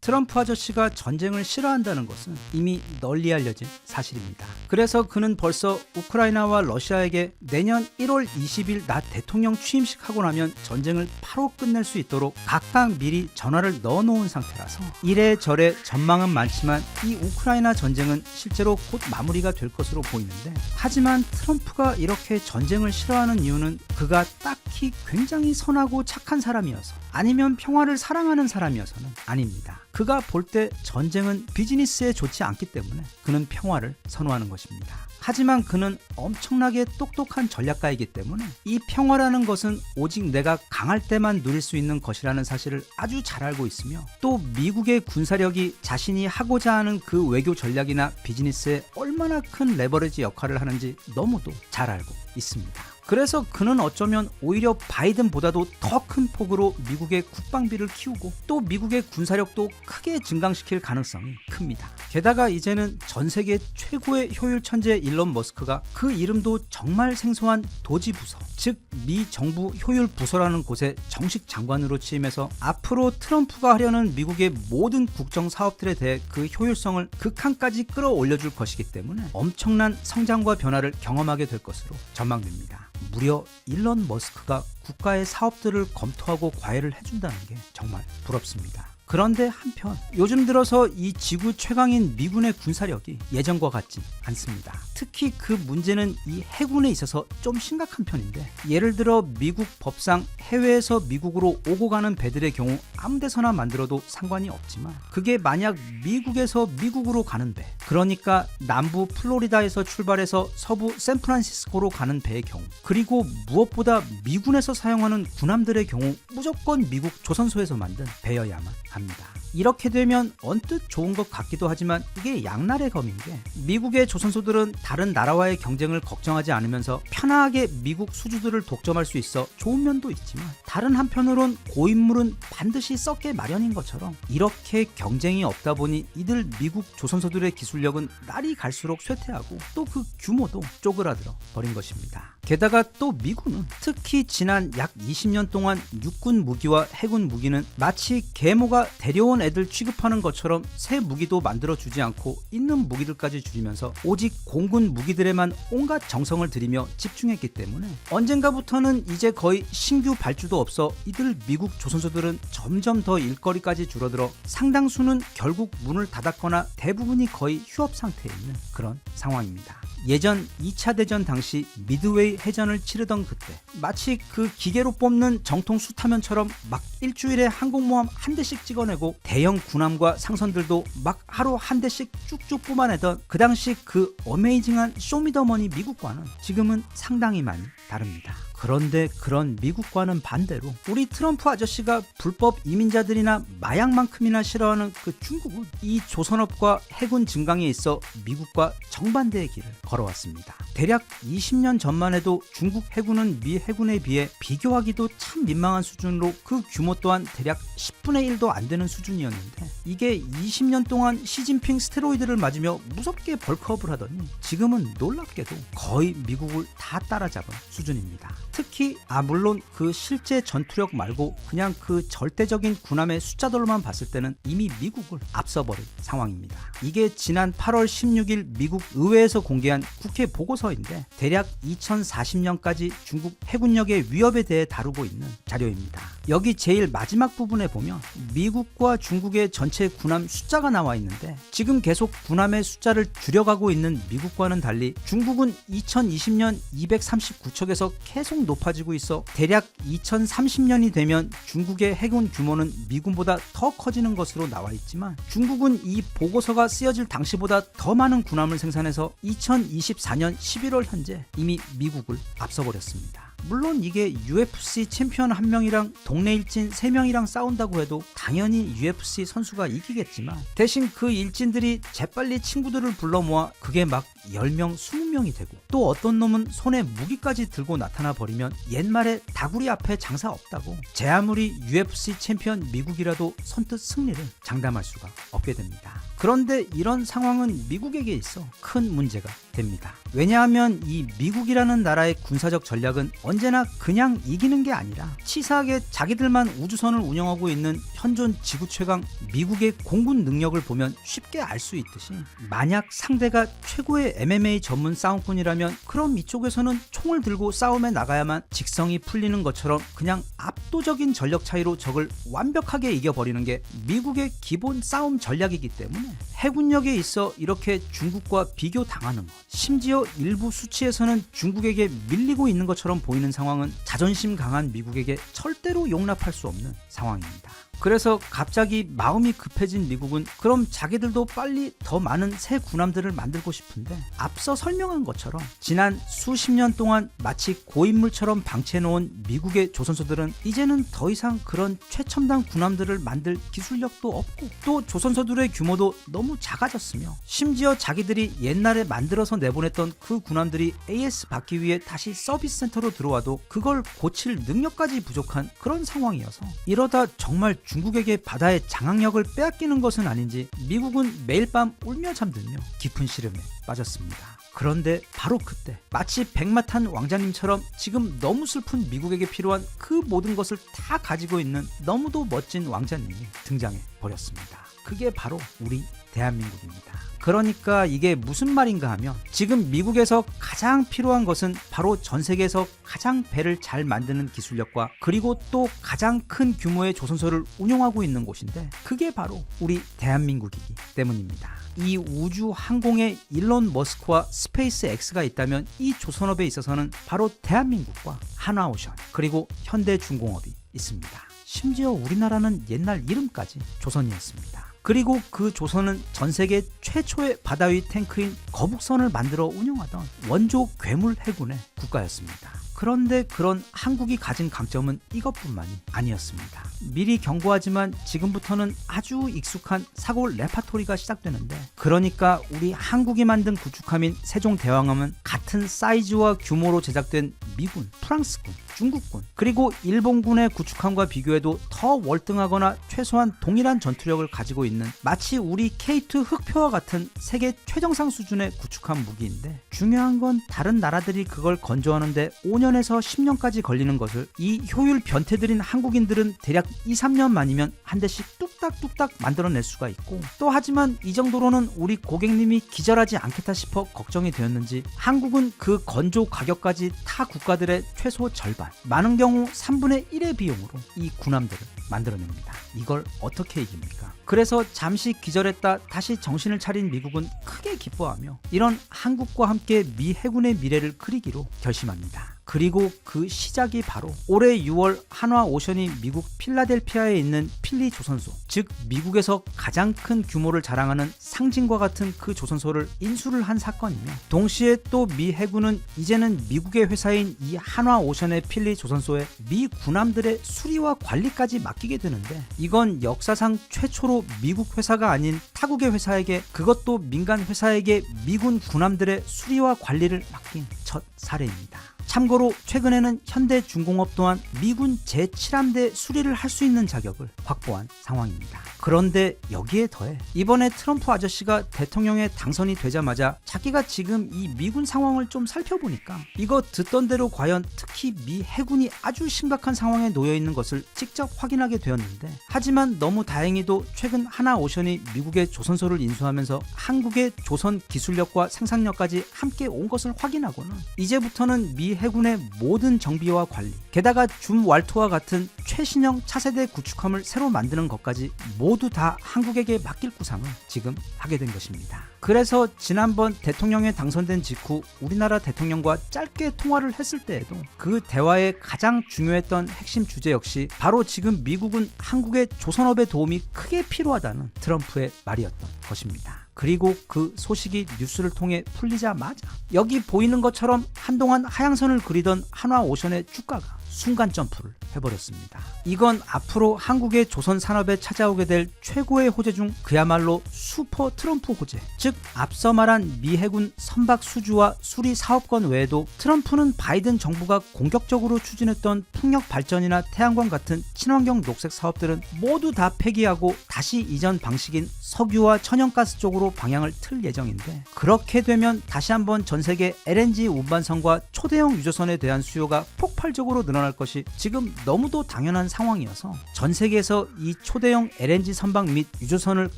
트럼프 아저씨가 전쟁을 싫어한다는 것은 이미 널리 알려진 사실입니다. 그래서 그는 벌써 우크라이나와 러시아에게 내년 1월 20일 나 대통령 취임식 하고 나면 전쟁을 바로 끝낼 수 있도록 각각 미리 전화를 넣어놓은 상태라서 이래저래 전망은 많지만 이 우크라이나 전쟁은 실제로 곧 마무리가 될 것으로 보이는데, 하지만 트럼프가 이렇게 전쟁을 싫어하는 이유는 그가 딱히 굉장히 선하고 착한 사람이어서, 아니면 평화를 사랑하는 사람이어서는 아닙니다. 그가 볼 때 전쟁은 비즈니스에 좋지 않기 때문에 그는 평화를 선호하는 것입니다. 하지만 그는 엄청나게 똑똑한 전략가이기 때문에 이 평화라는 것은 오직 내가 강할 때만 누릴 수 있는 것이라는 사실을 아주 잘 알고 있으며, 또 미국의 군사력이 자신이 하고자 하는 그 외교 전략이나 비즈니스에 얼마나 큰 레버리지 역할을 하는지 너무도 잘 알고 있습니다. 그래서 그는 어쩌면 오히려 바이든보다도 더 큰 폭으로 미국의 국방비를 키우고 또 미국의 군사력도 크게 증강시킬 가능성이 큽니다. 게다가 이제는 전 세계 최고의 효율 천재 일론 머스크가 그 이름도 정말 생소한 도지부서, 즉 미 정부 효율 부서라는 곳에 정식 장관으로 취임해서 앞으로 트럼프가 하려는 미국의 모든 국정 사업들에 대해 그 효율성을 극한까지 끌어올려줄 것이기 때문에 엄청난 성장과 변화를 경험하게 될 것으로 전망됩니다. 무려 일론 머스크가 국가의 사업들을 검토하고 과외를 해준다는 게 정말 부럽습니다. 그런데 한편 요즘 들어서 이 지구 최강인 미군의 군사력이 예전과 같지 않습니다. 특히 그 문제는 이 해군에 있어서 좀 심각한 편인데, 예를 들어 미국 법상 해외에서 미국으로 오고 가는 배들의 경우 아무 데서나 만들어도 상관이 없지만, 그게 만약 미국에서 미국으로 가는 배, 그러니까 남부 플로리다에서 출발해서 서부 샌프란시스코로 가는 배의 경우, 그리고 무엇보다 미군에서 사용하는 군함들의 경우 무조건 미국 조선소에서 만든 배여야만 합니다. 이렇게 되면 언뜻 좋은 것 같기도 하지만 이게 양날의 검인 게, 미국의 조선소들은 다른 나라와의 경쟁을 걱정하지 않으면서 편하게 미국 수주들을 독점할 수 있어 좋은 면도 있지만, 다른 한편으론 고인물은 반드시 썩게 마련인 것처럼 이렇게 경쟁이 없다 보니 이들 미국 조선소들의 기술력은 날이 갈수록 쇠퇴하고 또 그 규모도 쪼그라들어 버린 것입니다. 게다가 또 미군은 특히 지난 약 20년 동안 육군 무기와 해군 무기는 마치 계모가 우리가 데려온 애들 취급하는 것처럼 새 무기도 만들어주지 않고 있는 무기들까지 줄이면서 오직 공군 무기들에만 온갖 정성을 들이며 집중했기 때문에 언젠가부터는 이제 거의 신규 발주도 없어 이들 미국 조선소들은 점점 더 일거리까지 줄어들어 상당수는 결국 문을 닫았거나 대부분이 거의 휴업 상태에 있는 그런 상황입니다. 예전 2차 대전 당시 미드웨이 해전을 치르던 그때 마치 그 기계로 뽑는 정통 수타면처럼 막 일주일에 항공모함 한 대씩 찍어내고 대형 군함과 상선들도 막 하루 한 대씩 쭉쭉 뽑아내던 그 당시 그 어메이징한 쇼미더머니 미국과는 지금은 상당히 많이 다릅니다. 그런데 그런 미국과는 반대로 우리 트럼프 아저씨가 불법 이민자들이나 마약만큼이나 싫어하는 그 중국은 이 조선업과 해군 증강에 있어 미국과 정반대의 길을 걸어왔습니다. 대략 20년 전만 해도 중국 해군은 미 해군에 비해 비교하기도 참 민망한 수준으로 그 규모 또한 대략 10분의 1도 안 되는 수준이었는데 이게 20년 동안 시진핑 스테로이드를 맞으며 무섭게 벌크업을 하더니 지금은 놀랍게도 거의 미국을 다 따라잡은 수준입니다. 특히 물론 그 실제 전투력 말고 그냥 그 절대적인 군함의 숫자들로만 봤을 때는 이미 미국을 앞서버린 상황입니다. 이게 지난 8월 16일 미국 의회에서 공개한 국회 보고서인데 대략 2040년까지 중국 해군력의 위협에 대해 다루고 있는 자료입니다. 여기 제일 마지막 부분에 보면 미국과 중국의 전체 군함 숫자가 나와 있는데 지금 계속 군함의 숫자를 줄여가고 있는 미국과는 달리 중국은 2020년 239척에서 계속 높아지고 있어 대략 2030년이 되면 중국의 해군 규모는 미군보다 더 커지는 것으로 나와 있지만 중국은 이 보고서가 쓰여질 당시보다 더 많은 군함을 생산해서 2024년 11월 현재 이미 미국을 앞서버렸습니다. 물론 이게 UFC 챔피언 1명이랑 동네 일진 3명이랑 싸운다고 해도 당연히 UFC 선수가 이기겠지만 대신 그 일진들이 재빨리 친구들을 불러 모아 그게 막 10명, 20명이 되고 또 어떤 놈은 손에 무기까지 들고 나타나 버리면 옛말에 다구리 앞에 장사 없다고 제 아무리 UFC 챔피언 미국이라도 선뜻 승리를 장담할 수가 없게 됩니다. 그런데 이런 상황은 미국에게 있어 큰 문제가 됩니다. 왜냐하면 이 미국이라는 나라의 군사적 전략은 언제나 그냥 이기는 게 아니라 치사하게 자기들만 우주선을 운영하고 있는 현존 지구 최강 미국의 공군 능력을 보면 쉽게 알 수 있듯이 만약 상대가 최고의 MMA 전문 싸움꾼이라면 그럼 이쪽에서는 총을 들고 싸움에 나가야만 직성이 풀리는 것처럼 그냥 압도적인 전력 차이로 적을 완벽하게 이겨버리는 게 미국의 기본 싸움 전략이기 때문에 해군력에 있어 이렇게 중국과 비교당하는 것, 심지어 일부 수치에서는 중국에게 밀리고 있는 것처럼 보이는 상황은 자존심 강한 미국에게 절대로 용납할 수 없는 상황입니다. 그래서 갑자기 마음이 급해진 미국은 그럼 자기들도 빨리 더 많은 새 군함들을 만들고 싶은데 앞서 설명한 것처럼 지난 수십 년 동안 마치 고인물처럼 방치해놓은 미국의 조선소들은 이제는 더 이상 그런 최첨단 군함들을 만들 기술력도 없고 또 조선소들의 규모도 너무 작아졌으며 심지어 자기들이 옛날에 만들어서 내보냈던 그 군함들이 AS 받기 위해 다시 서비스 센터로 들어와도 그걸 고칠 능력까지 부족한 그런 상황이어서 이러다 정말 중국에게 바다의 장악력을 빼앗기는 것은 아닌지 미국은 매일 밤 울며 잠들며 깊은 시름에 빠졌습니다. 그런데 바로 그때 마치 백마탄 왕자님처럼 지금 너무 슬픈 미국에게 필요한 그 모든 것을 다 가지고 있는 너무도 멋진 왕자님이 등장해 버렸습니다. 그게 바로 우리 대한민국입니다. 그러니까 이게 무슨 말인가 하면 지금 미국에서 가장 필요한 것은 바로 전 세계에서 가장 배를 잘 만드는 기술력과 그리고 또 가장 큰 규모의 조선소를 운용하고 있는 곳인데 그게 바로 우리 대한민국이기 때문입니다. 이 우주 항공에 일론 머스크와 스페이스 X가 있다면 이 조선업에 있어서는 바로 대한민국과 한화오션 그리고 현대중공업이 있습니다. 심지어 우리나라는 옛날 이름까지 조선이었습니다. 그리고 그 조선은 전 세계 최초의 바다 위 탱크인 거북선을 만들어 운영하던 원조 괴물 해군의 국가였습니다. 그런데 그런 한국이 가진 강점은 이것뿐만이 아니었습니다. 미리 경고하지만 지금부터는 아주 익숙한 사고 레파토리가 시작되는데 그러니까 우리 한국이 만든 구축함인 세종대왕함은 같은 사이즈와 규모로 제작된 미군, 프랑스군, 중국군, 그리고 일본군의 구축함과 비교해도 더 월등하거나 최소한 동일한 전투력을 가지고 있는 마치 우리 K2 흑표와 같은 세계 최정상 수준의 구축함 무기인데, 중요한 건 다른 나라들이 그걸 건조하는데 5년에서 10년까지 걸리는 것을 이 효율 변태들인 한국인들은 대략 2-3년 만이면 한 대씩 뚝딱뚝딱 만들어낼 수가 있고, 또 하지만 이 정도로는 우리 고객님이 기절하지 않겠다 싶어 걱정이 되었는지 한국은 그 건조 가격까지 타 국가들의 최소 절반, 많은 경우 3분의 1의 비용으로 이 군함들을 만들어냅니다. 이걸 어떻게 이깁니까? 그래서 잠시 기절했다 다시 정신을 차린 미국은 크게 기뻐하며 이런 한국과 함께 미 해군의 미래를 그리기로 결심합니다. 그리고 그 시작이 바로 올해 6월 한화오션이 미국 필라델피아에 있는 필리 조선소, 즉 미국에서 가장 큰 규모를 자랑하는 상징과 같은 그 조선소를 인수를 한 사건이며, 동시에 또 미 해군은 이제는 미국의 회사인 이 한화오션의 필리 조선소에 미 군함들의 수리와 관리까지 맡기게 되는데, 이건 역사상 최초로 미국 회사가 아닌 타국의 회사에게, 그것도 민간 회사에게 미군 군함들의 수리와 관리를 맡긴 첫 사례입니다. 참고로 최근에는 현대중공업 또한 미군 제7함대 수리를 할 수 있는 자격을 확보한 상황입니다. 그런데 여기에 더해 이번에 트럼프 아저씨가 대통령에 당선이 되자마자 자기가 지금 이 미군 상황을 좀 살펴보니까 이거 듣던 대로 과연 특히 미 해군이 아주 심각한 상황에 놓여 있는 것을 직접 확인하게 되었는데, 하지만 너무 다행히도 최근 한화오션이 미국의 조선소를 인수하면서 한국의 조선 기술력과 생산력까지 함께 온 것을 확인하고는 이제부터는 미 해군의 모든 정비와 관리, 게다가 줌 왈토와 같은 최신형 차세대 구축함을 새로 만드는 것까지 모두 다 한국에게 맡길 구상을 지금 하게 된 것입니다. 그래서 지난번 대통령에 당선된 직후 우리나라 대통령과 짧게 통화를 했을 때에도 그 대화에 가장 중요했던 핵심 주제 역시 바로 지금 미국은 한국의 조선업의 도움이 크게 필요하다는 트럼프의 말이었던 것입니다. 그리고 그 소식이 뉴스를 통해 풀리자마자 여기 보이는 것처럼 한동안 하향선을 그리던 한화오션의 주가가 순간 점프를 해버렸습니다. 이건 앞으로 한국의 조선 산업에 찾아오게 될 최고의 호재 중 그야말로 슈퍼 트럼프 호재, 즉 앞서 말한 미 해군 선박 수주와 수리 사업권 외에도 트럼프는 바이든 정부가 공격적으로 추진했던 풍력 발전이나 태양광 같은 친환경 녹색 사업들은 모두 다 폐기하고 다시 이전 방식인 석유와 천연가스 쪽으로 방향을 틀 예정인데, 그렇게 되면 다시 한번 전 세계 LNG 운반선과 초대형 유조선에 대한 수요가 폭발적으로 늘어날 것이 지금 너무도 당연한 상황이어서 전 세계에서 이 초대형 LNG 선박 및 유조선을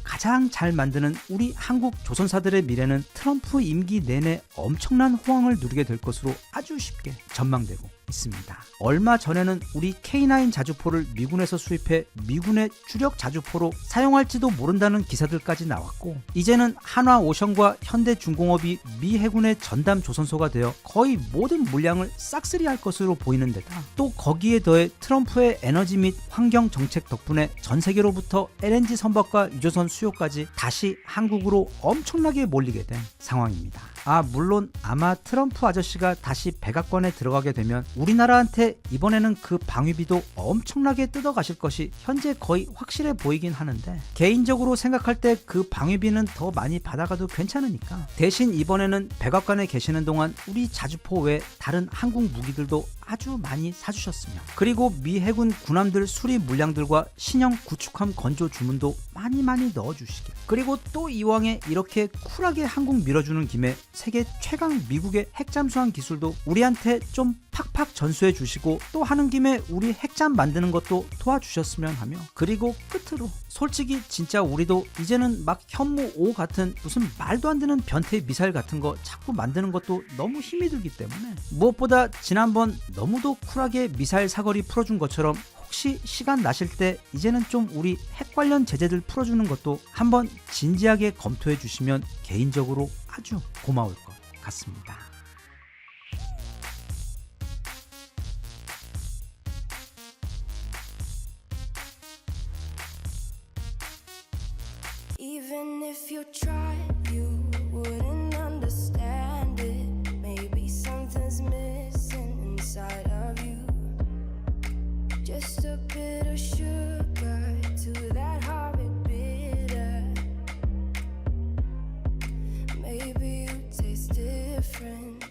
가장 잘 만드는 우리 한국 조선사들의 미래는 트럼프 임기 내내 엄청난 호황을 누리게 될 것으로 아주 쉽게 전망되고 있습니다. 얼마 전에는 우리 K9 자주포를 미군에서 수입해 미군의 주력 자주포로 사용할지도 모른다는 기사들까지 나왔고, 이제는 한화오션과 현대중공업이 미 해군의 전담 조선소가 되어 거의 모든 물량을 싹쓸이할 것으로 보이는 데다 또 거기에 더해 트럼프의 에너지 및 환경 정책 덕분에 전 세계로부터 LNG 선박과 유조선 수요까지 다시 한국으로 엄청나게 몰리게 된 상황입니다. 물론 아마 트럼프 아저씨가 다시 백악관에 들어가게 되면 우리나라한테 이번에는 그 방위비도 엄청나게 뜯어가실 것이 현재 거의 확실해 보이긴 하는데, 개인적으로 생각할 때 그 방위비는 더 많이 받아가도 괜찮으니까 대신 이번에는 백악관에 계시는 동안 우리 자주포 외 다른 한국 무기들도 아주 많이 사주셨으며, 그리고 미 해군 군함들 수리 물량들과 신형 구축함 건조 주문도 많이 넣어주시길, 그리고 또 이왕에 이렇게 쿨하게 한국 밀어주는 김에 세계 최강 미국의 핵잠수함 기술도 우리한테 좀 팍팍 전수해 주시고, 또 하는 김에 우리 핵잠 만드는 것도 도와주셨으면 하며, 그리고 끝으로 솔직히 진짜 우리도 이제는 막 현무 5 같은 무슨 말도 안 되는 변태 미사일 같은 거 자꾸 만드는 것도 너무 힘이 들기 때문에, 무엇보다 지난번 너무도 쿨하게 미사일 사거리 풀어준 것처럼 혹시 시간 나실 때 이제는 좀 우리 핵 관련 제재들 풀어주는 것도 한번 진지하게 검토해 주시면 개인적으로 아주 고마울 것 같습니다. Even if you tried, you wouldn't understand it. Maybe something's missing inside of you. Just a bit of sugar to that horrid bitter. Maybe you taste different.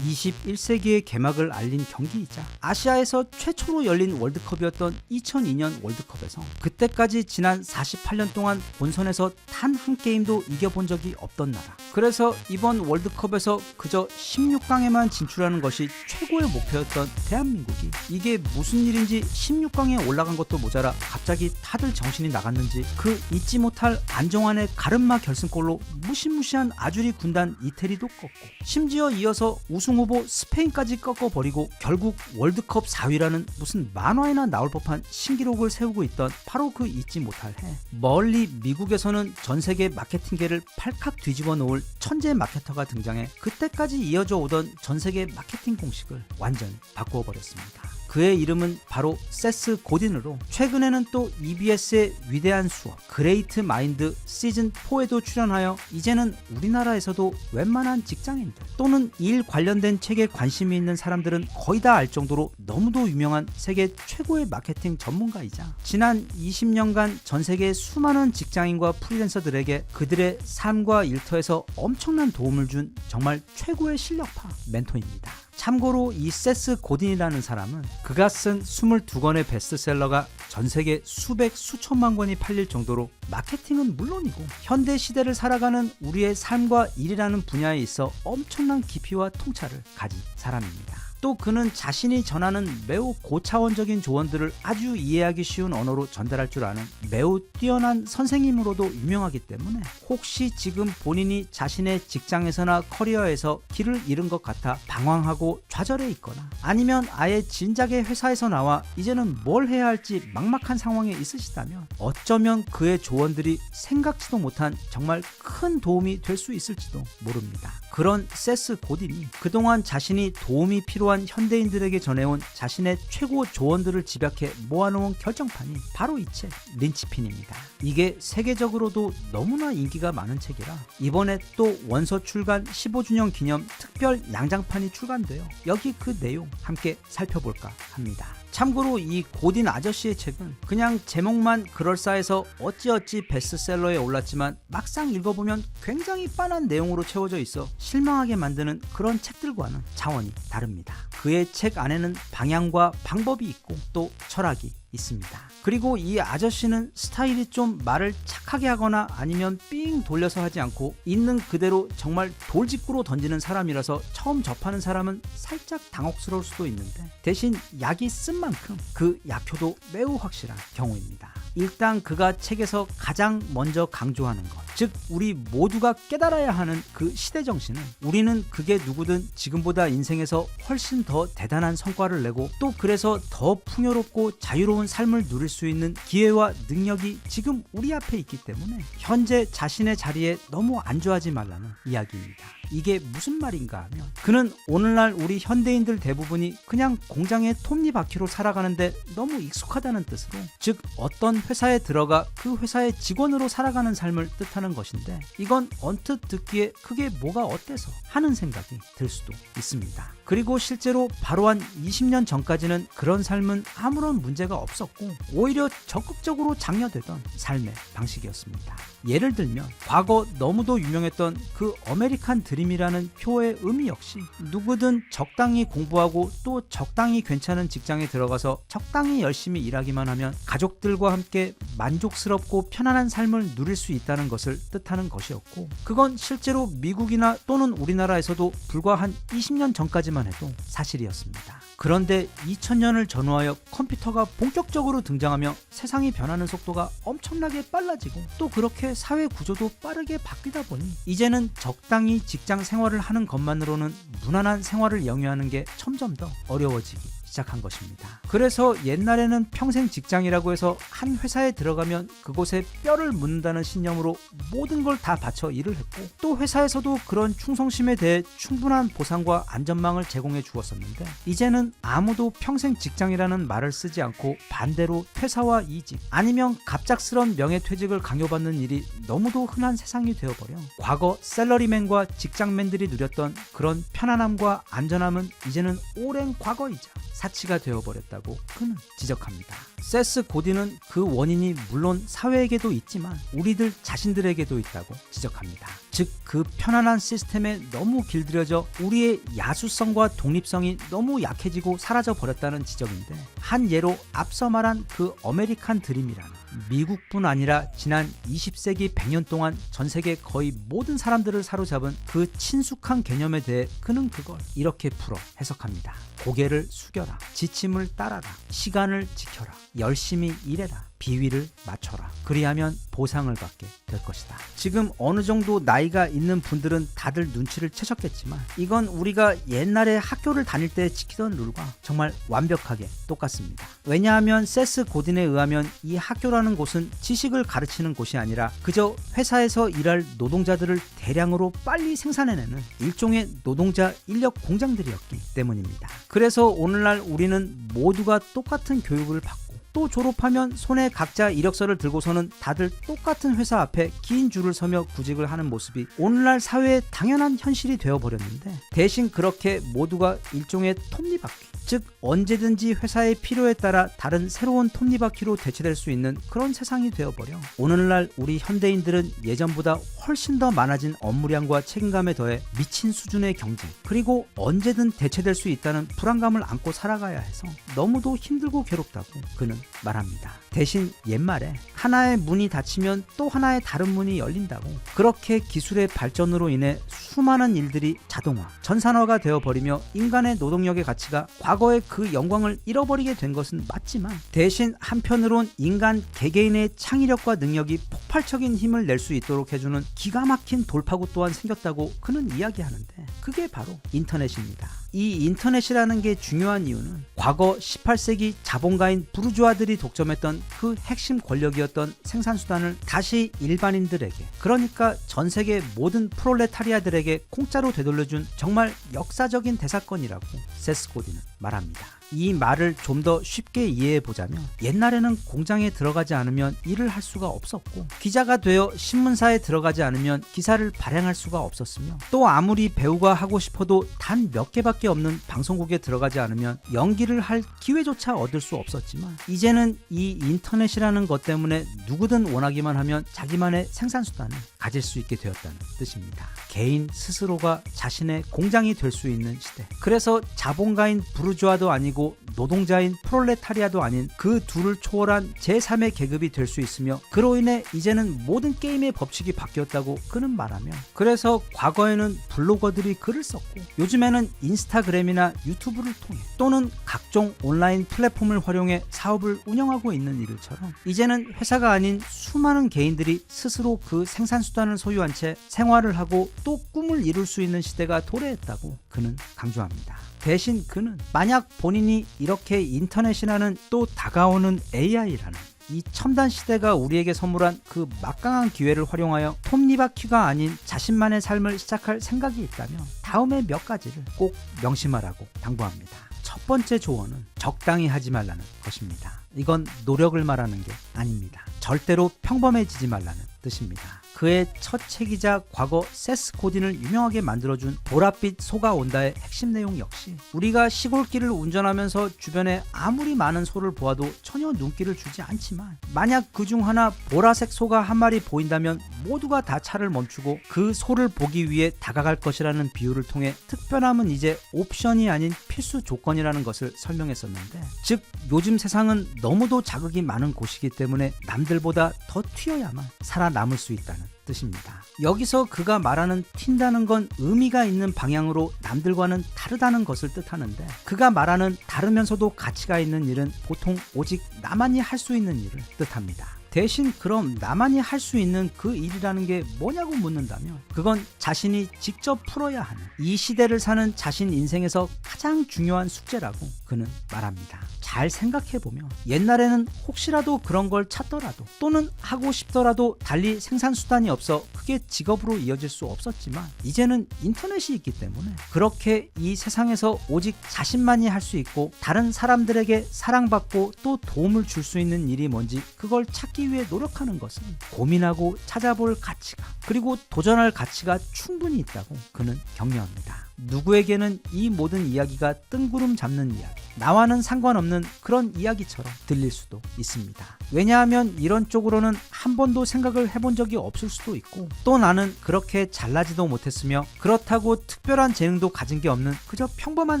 21세기의 개막을 알린 경기이자 아시아에서 최초로 열린 월드컵이었던 2002년 월드컵에서 그때까지 지난 48년 동안 본선에서 단 한 게임도 이겨본 적이 없던 나라. 그래서 이번 월드컵에서 그저 16강에만 진출하는 것이 최고의 목표였던 대한민국이 이게 무슨 일인지 16강에 올라간 것도 모자라 갑자기 다들 정신이 나갔는지 그 잊지 못할 안정환의 가르마 결승골로 무시무시한 아주리 군단 이태리도 꺾고 심지어 이어서 우승 후보 스페인까지 꺾어버리고 결국 월드컵 4위라는 무슨 만화에나 나올 법한 신기록을 세우고 있던 바로 그 잊지 못할 해. 멀리 미국에서는 전 세계 마케팅계를 팔칵 뒤집어 놓을 천재 마케터가 등장해 그때까지 이어져 오던 전 세계 마케팅 공식을 완전히 바꾸어 버렸습니다. 그의 이름은 바로 세스 고딘으로 최근에는 또 EBS의 위대한 수업 그레이트 마인드 시즌4에도 출연하여 이제는 우리나라에서도 웬만한 직장인들 또는 일 관련된 책에 관심이 있는 사람들은 거의 다 알 정도로 너무도 유명한 세계 최고의 마케팅 전문가이자 지난 20년간 전 세계의 수많은 직장인과 프리랜서들에게 그들의 삶과 일터에서 엄청난 도움을 준 정말 최고의 실력파 멘토입니다. 참고로 이 세스 고딘이라는 사람은 그가 쓴 22권의 베스트셀러가 전 세계 수백 수천만 권이 팔릴 정도로 마케팅은 물론이고 현대 시대를 살아가는 우리의 삶과 일이라는 분야에 있어 엄청난 깊이와 통찰을 가진 사람입니다. 또 그는 자신이 전하는 매우 고차원적인 조언들을 아주 이해하기 쉬운 언어로 전달할 줄 아는 매우 뛰어난 선생님으로도 유명하기 때문에 혹시 지금 본인이 자신의 직장에서나 커리어에서 길을 잃은 것 같아 방황하고 좌절해 있거나 아니면 아예 진작에 회사에서 나와 이제는 뭘 해야 할지 막막한 상황에 있으시다면 어쩌면 그의 조언들이 생각지도 못한 정말 큰 도움이 될 수 있을지도 모릅니다. 그런 세스 고딘이 그동안 자신이 도움이 필요한 현대인들에게 전해온 자신의 최고 조언들을 집약해 모아놓은 결정판이 바로 이 책 린치핀입니다. 이게 세계적으로도 너무나 인기가 많은 책이라 이번에 또 원서 출간 15주년 기념 특별 양장판이 출간되어 여기 그 내용 함께 살펴볼까 합니다. 참고로 이 고딘 아저씨의 책은 그냥 제목만 그럴싸해서 어찌어찌 베스트셀러에 올랐지만 막상 읽어보면 굉장히 빤한 내용으로 채워져 있어 실망하게 만드는 그런 책들과는 차원이 다릅니다. 그의 책 안에는 방향과 방법이 있고 또 철학이 있습니다. 그리고 이 아저씨는 스타일이 좀 말을 착하게 하거나 아니면 삥 돌려서 하지 않고 있는 그대로 정말 돌직구로 던지는 사람이라서 처음 접하는 사람은 살짝 당혹스러울 수도 있는데 대신 약이 쓴 만큼 그 약효도 매우 확실한 경우입니다. 일단 그가 책에서 가장 먼저 강조하는 것, 즉 우리 모두가 깨달아야 하는 그 시대정신은 우리는 그게 누구든 지금보다 인생에서 훨씬 더 대단한 성과를 내고 또 그래서 더 풍요롭고 자유로운 삶을 누릴 수 있는 기회와 능력이 지금 우리 앞에 있기 때문에 현재 자신의 자리에 너무 안주하지 말라는 이야기입니다. 이게 무슨 말인가 하면 그는 오늘날 우리 현대인들 대부분이 그냥 공장의 톱니바퀴로 살아가는데 너무 익숙하다는 뜻으로 즉 어떤 회사에 들어가 그 회사의 직원으로 살아가는 삶을 뜻하는 것인데 이건 언뜻 듣기에 그게 뭐가 어때서 하는 생각이 들 수도 있습니다. 그리고 실제로 바로 한 20년 전까지는 그런 삶은 아무런 문제가 없었고 오히려 적극적으로 장려되던 삶의 방식이었습니다. 예를 들면 과거 너무도 유명했던 그 아메리칸 드림이라는 표의 의미 역시 누구든 적당히 공부하고 또 적당히 괜찮은 직장에 들어가서 적당히 열심히 일하기만 하면 가족들과 함께 만족스럽고 편안한 삶을 누릴 수 있다는 것을 뜻하는 것이었고 그건 실제로 미국이나 또는 우리나라에서도 불과 한 20년 전까지만 해도 사실이었습니다. 그런데 2000년을 전후하여 컴퓨터가 본격적으로 등장하며 세상이 변하는 속도가 엄청나게 빨라지고 또 그렇게 사회 구조도 빠르게 바뀌다 보니 이제는 적당히 직장 생활을 하는 것만으로는 무난한 생활을 영위하는 게 점점 더 어려워지기 시작한 것입니다. 그래서 옛날에는 평생 직장이라고 해서 한 회사에 들어가면 그곳에 뼈를 묻는다는 신념으로 모든 걸 다 바쳐 일을 했고 또 회사에서도 그런 충성심에 대해 충분한 보상과 안전망을 제공해 주었었는데 이제는 아무도 평생 직장이라는 말을 쓰지 않고 반대로 퇴사와 이직 아니면 갑작스런 명예퇴직을 강요받는 일이 너무도 흔한 세상이 되어버려 과거 샐러리맨과 직장맨들이 누렸던 그런 편안함과 안전함은 이제는 오랜 과거이자 사치가 되어버렸다고 그는 지적합니다. 세스 고딘은 그 원인이 물론 사회에게도 있지만 우리들 자신들에게도 있다고 지적합니다. 즉 그 편안한 시스템에 너무 길들여져 우리의 야수성과 독립성이 너무 약해지고 사라져 버렸다는 지적인데, 한 예로 앞서 말한 그 아메리칸 드림이라는 미국뿐 아니라 지난 20세기 100년 동안 전 세계 거의 모든 사람들을 사로잡은 그 친숙한 개념에 대해 그는 그걸 이렇게 풀어 해석합니다. 고개를 숙여라, 지침을 따라라, 시간을 지켜라, 열심히 일해라, 비위를 맞춰라. 그리하면 보상을 받게 될 것이다. 지금 어느 정도 나이가 있는 분들은 다들 눈치를 채셨겠지만, 이건 우리가 옛날에 학교를 다닐 때 지키던 룰과 정말 완벽하게 똑같습니다. 왜냐하면 세스 고딘에 의하면 이 학교라는 곳은 지식을 가르치는 곳이 아니라 그저 회사에서 일할 노동자들을 대량으로 빨리 생산해내는 일종의 노동자 인력 공장들이었기 때문입니다. 그래서 오늘날 우리는 모두가 똑같은 교육을 받고 또 졸업하면 손에 각자 이력서를 들고서는 다들 똑같은 회사 앞에 긴 줄을 서며 구직을 하는 모습이 오늘날 사회의 당연한 현실이 되어버렸는데, 대신 그렇게 모두가 일종의 톱니바퀴, 즉 언제든지 회사의 필요에 따라 다른 새로운 톱니바퀴로 대체될 수 있는 그런 세상이 되어버려 오늘날 우리 현대인들은 예전보다 훨씬 더 많아진 업무량과 책임감에 더해 미친 수준의 경쟁, 그리고 언제든 대체될 수 있다는 불안감을 안고 살아가야 해서 너무도 힘들고 괴롭다고 그는 말합니다. 대신 옛말에 하나의 문이 닫히면 또 하나의 다른 문이 열린다고, 그렇게 기술의 발전으로 인해 수많은 일들이 자동화, 전산화가 되어버리며 인간의 노동력의 가치가 과거의 그 영광을 잃어버리게 된 것은 맞지만, 대신 한편으론 인간 개개인의 창의력과 능력이 폭발적인 힘을 낼 수 있도록 해주는 기가 막힌 돌파구 또한 생겼다고 그는 이야기하는데, 그게 바로 인터넷입니다. 이 인터넷이라는 게 중요한 이유는 과거 18세기 자본가인 부르주아들이 독점했던 그 핵심 권력이었던 생산수단을 다시 일반인들에게, 그러니까 전 세계 모든 프롤레타리아들에게 공짜로 되돌려준 정말 역사적인 대사건이라고 세스 고딘은 말합니다. 이 말을 좀 더 쉽게 이해해 보자면, 옛날에는 공장에 들어가지 않으면 일을 할 수가 없었고, 기자가 되어 신문사에 들어가지 않으면 기사를 발행할 수가 없었으며, 또 아무리 배우가 하고 싶어도 단 몇 개밖에 없는 방송국에 들어가지 않으면 연기를 할 기회조차 얻을 수 없었지만, 이제는 이 인터넷이라는 것 때문에 누구든 원하기만 하면 자기만의 생산수단을 가질 수 있게 되었다는 뜻입니다. 개인 스스로가 자신의 공장이 될 수 있는 시대. 그래서 자본가인 부르주아도 아니고 노동자인 프롤레타리아도 아닌 그 둘을 초월한 제3의 계급이 될 수 있으며, 그로 인해 이제는 모든 게임의 법칙이 바뀌었다고 그는 말하며, 그래서 과거에는 블로거들이 글을 썼고, 요즘에는 인스타그램이나 유튜브를 통해 또는 각종 온라인 플랫폼을 활용해 사업을 운영하고 있는 이들처럼, 이제는 회사가 아닌 수많은 개인들이 스스로 그 생산수단을 소유한 채 생활을 하고 또 꿈을 이룰 수 있는 시대가 도래했다고 그는 강조합니다. 대신 그는 만약 본인이 이렇게 인터넷이라는 또 다가오는 AI라는 이 첨단 시대가 우리에게 선물한 그 막강한 기회를 활용하여 톱니바퀴가 아닌 자신만의 삶을 시작할 생각이 있다면 다음의 몇 가지를 꼭 명심하라고 당부합니다. 첫 번째 조언은 적당히 하지 말라는 것입니다. 이건 노력을 말하는 게 아닙니다. 절대로 평범해지지 말라는 뜻입니다. 그의 첫 책이자 과거 세스 고딘을 유명하게 만들어준 보랏빛 소가 온다의 핵심 내용 역시, 우리가 시골길을 운전하면서 주변에 아무리 많은 소를 보아도 전혀 눈길을 주지 않지만, 만약 그중 하나 보라색 소가 한 마리 보인다면 모두가 다 차를 멈추고 그 소를 보기 위해 다가갈 것이라는 비유를 통해 특별함은 이제 옵션이 아닌 필수 조건이라는 것을 설명했었는데, 즉 요즘 세상은 너무도 자극이 많은 곳이기 때문에 남들보다 더 튀어야만 살아남을 수 있다는 뜻입니다. 여기서 그가 말하는 튄다는 건 의미가 있는 방향으로 남들과는 다르다는 것을 뜻하는데, 그가 말하는 다르면서도 가치가 있는 일은 보통 오직 나만이 할 수 있는 일을 뜻합니다. 대신 그럼 나만이 할 수 있는 그 일이라는 게 뭐냐고 묻는다면, 그건 자신이 직접 풀어야 하는 이 시대를 사는 자신 인생에서 가장 중요한 숙제라고 그는 말합니다. 잘 생각해보면 옛날에는 혹시라도 그런 걸 찾더라도 또는 하고 싶더라도 달리 생산수단이 없어 그게 직업으로 이어질 수 없었지만, 이제는 인터넷이 있기 때문에 그렇게 이 세상에서 오직 자신만이 할 수 있고 다른 사람들에게 사랑받고 또 도움을 줄 수 있는 일이 뭔지 그걸 찾기 위해 노력하는 것은 고민하고 찾아볼 가치가, 그리고 도전할 가치가 충분히 있다고 그는 격려합니다. 누구에게는 이 모든 이야기가 뜬구름 잡는 이야기, 나와는 상관없는 그런 이야기처럼 들릴 수도 있습니다. 왜냐하면 이런 쪽으로는 한 번도 생각을 해본 적이 없을 수도 있고, 또 나는 그렇게 잘나지도 못했으며 그렇다고 특별한 재능도 가진 게 없는 그저 평범한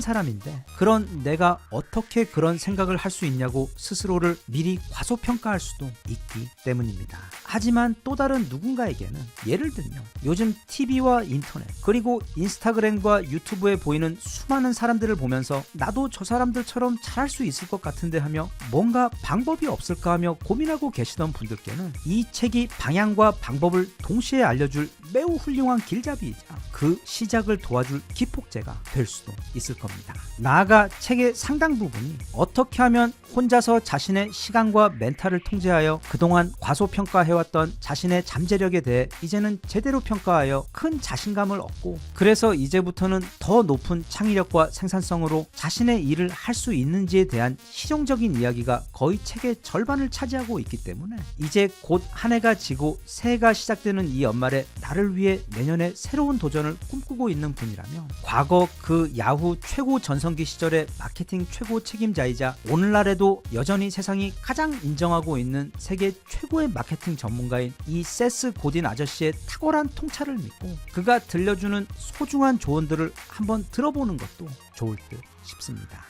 사람인데, 그런 내가 어떻게 그런 생각을 할 수 있냐고 스스로를 미리 과소평가할 수도 있기 때문입니다. 하지만 또 다른 누군가에게는, 예를 들면 요즘 TV와 인터넷 그리고 인스타그램과 유튜브에 보이는 수많은 사람들을 보면서 나도 저 사람들처럼 잘할 수 있을 것 같은데 하며 뭔가 방법이 없을까 하며 고민하고 계시던 분들께는 이 책이 방향과 방법을 동시에 알려줄 매우 훌륭한 길잡이이자 그 시작을 도와줄 기폭제가 될 수도 있을 겁니다. 나아가 책의 상당 부분이 어떻게 하면 혼자서 자신의 시간과 멘탈을 통제하여 그동안 과소평가해왔던 자신의 잠재력에 대해 이제는 제대로 평가하여 큰 자신감을 얻고, 그래서 이제부터는 더 높은 창의력과 생산성으로 자신의 일을 할 수 있는지에 대한 실용적인 이야기가 거의 책의 절반을 차지하고 있기 때문에, 이제 곧 한 해가 지고 새해가 시작되는 이 연말에 나를 위해 내년에 새로운 도전을 꿈꾸고 있는 분이라면, 과거 그 야후 최고 전성기 시절의 마케팅 최고 책임자이자 오늘날에도 여전히 세상이 가장 인정하고 있는 세계 최고의 마케팅 전문가인 이 세스 고딘 아저씨의 탁월한 통찰을 믿고 그가 들려주는 소중한 조언들을 한번 들어보는 것도 좋을 듯 싶습니다.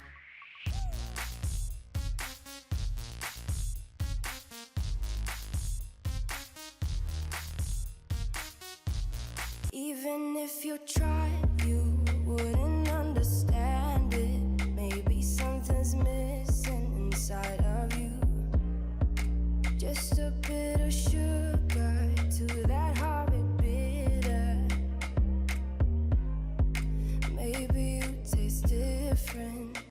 Even if you tried, you wouldn't understand it. Maybe something's missing inside of you. Just a bit of sugar to that heart.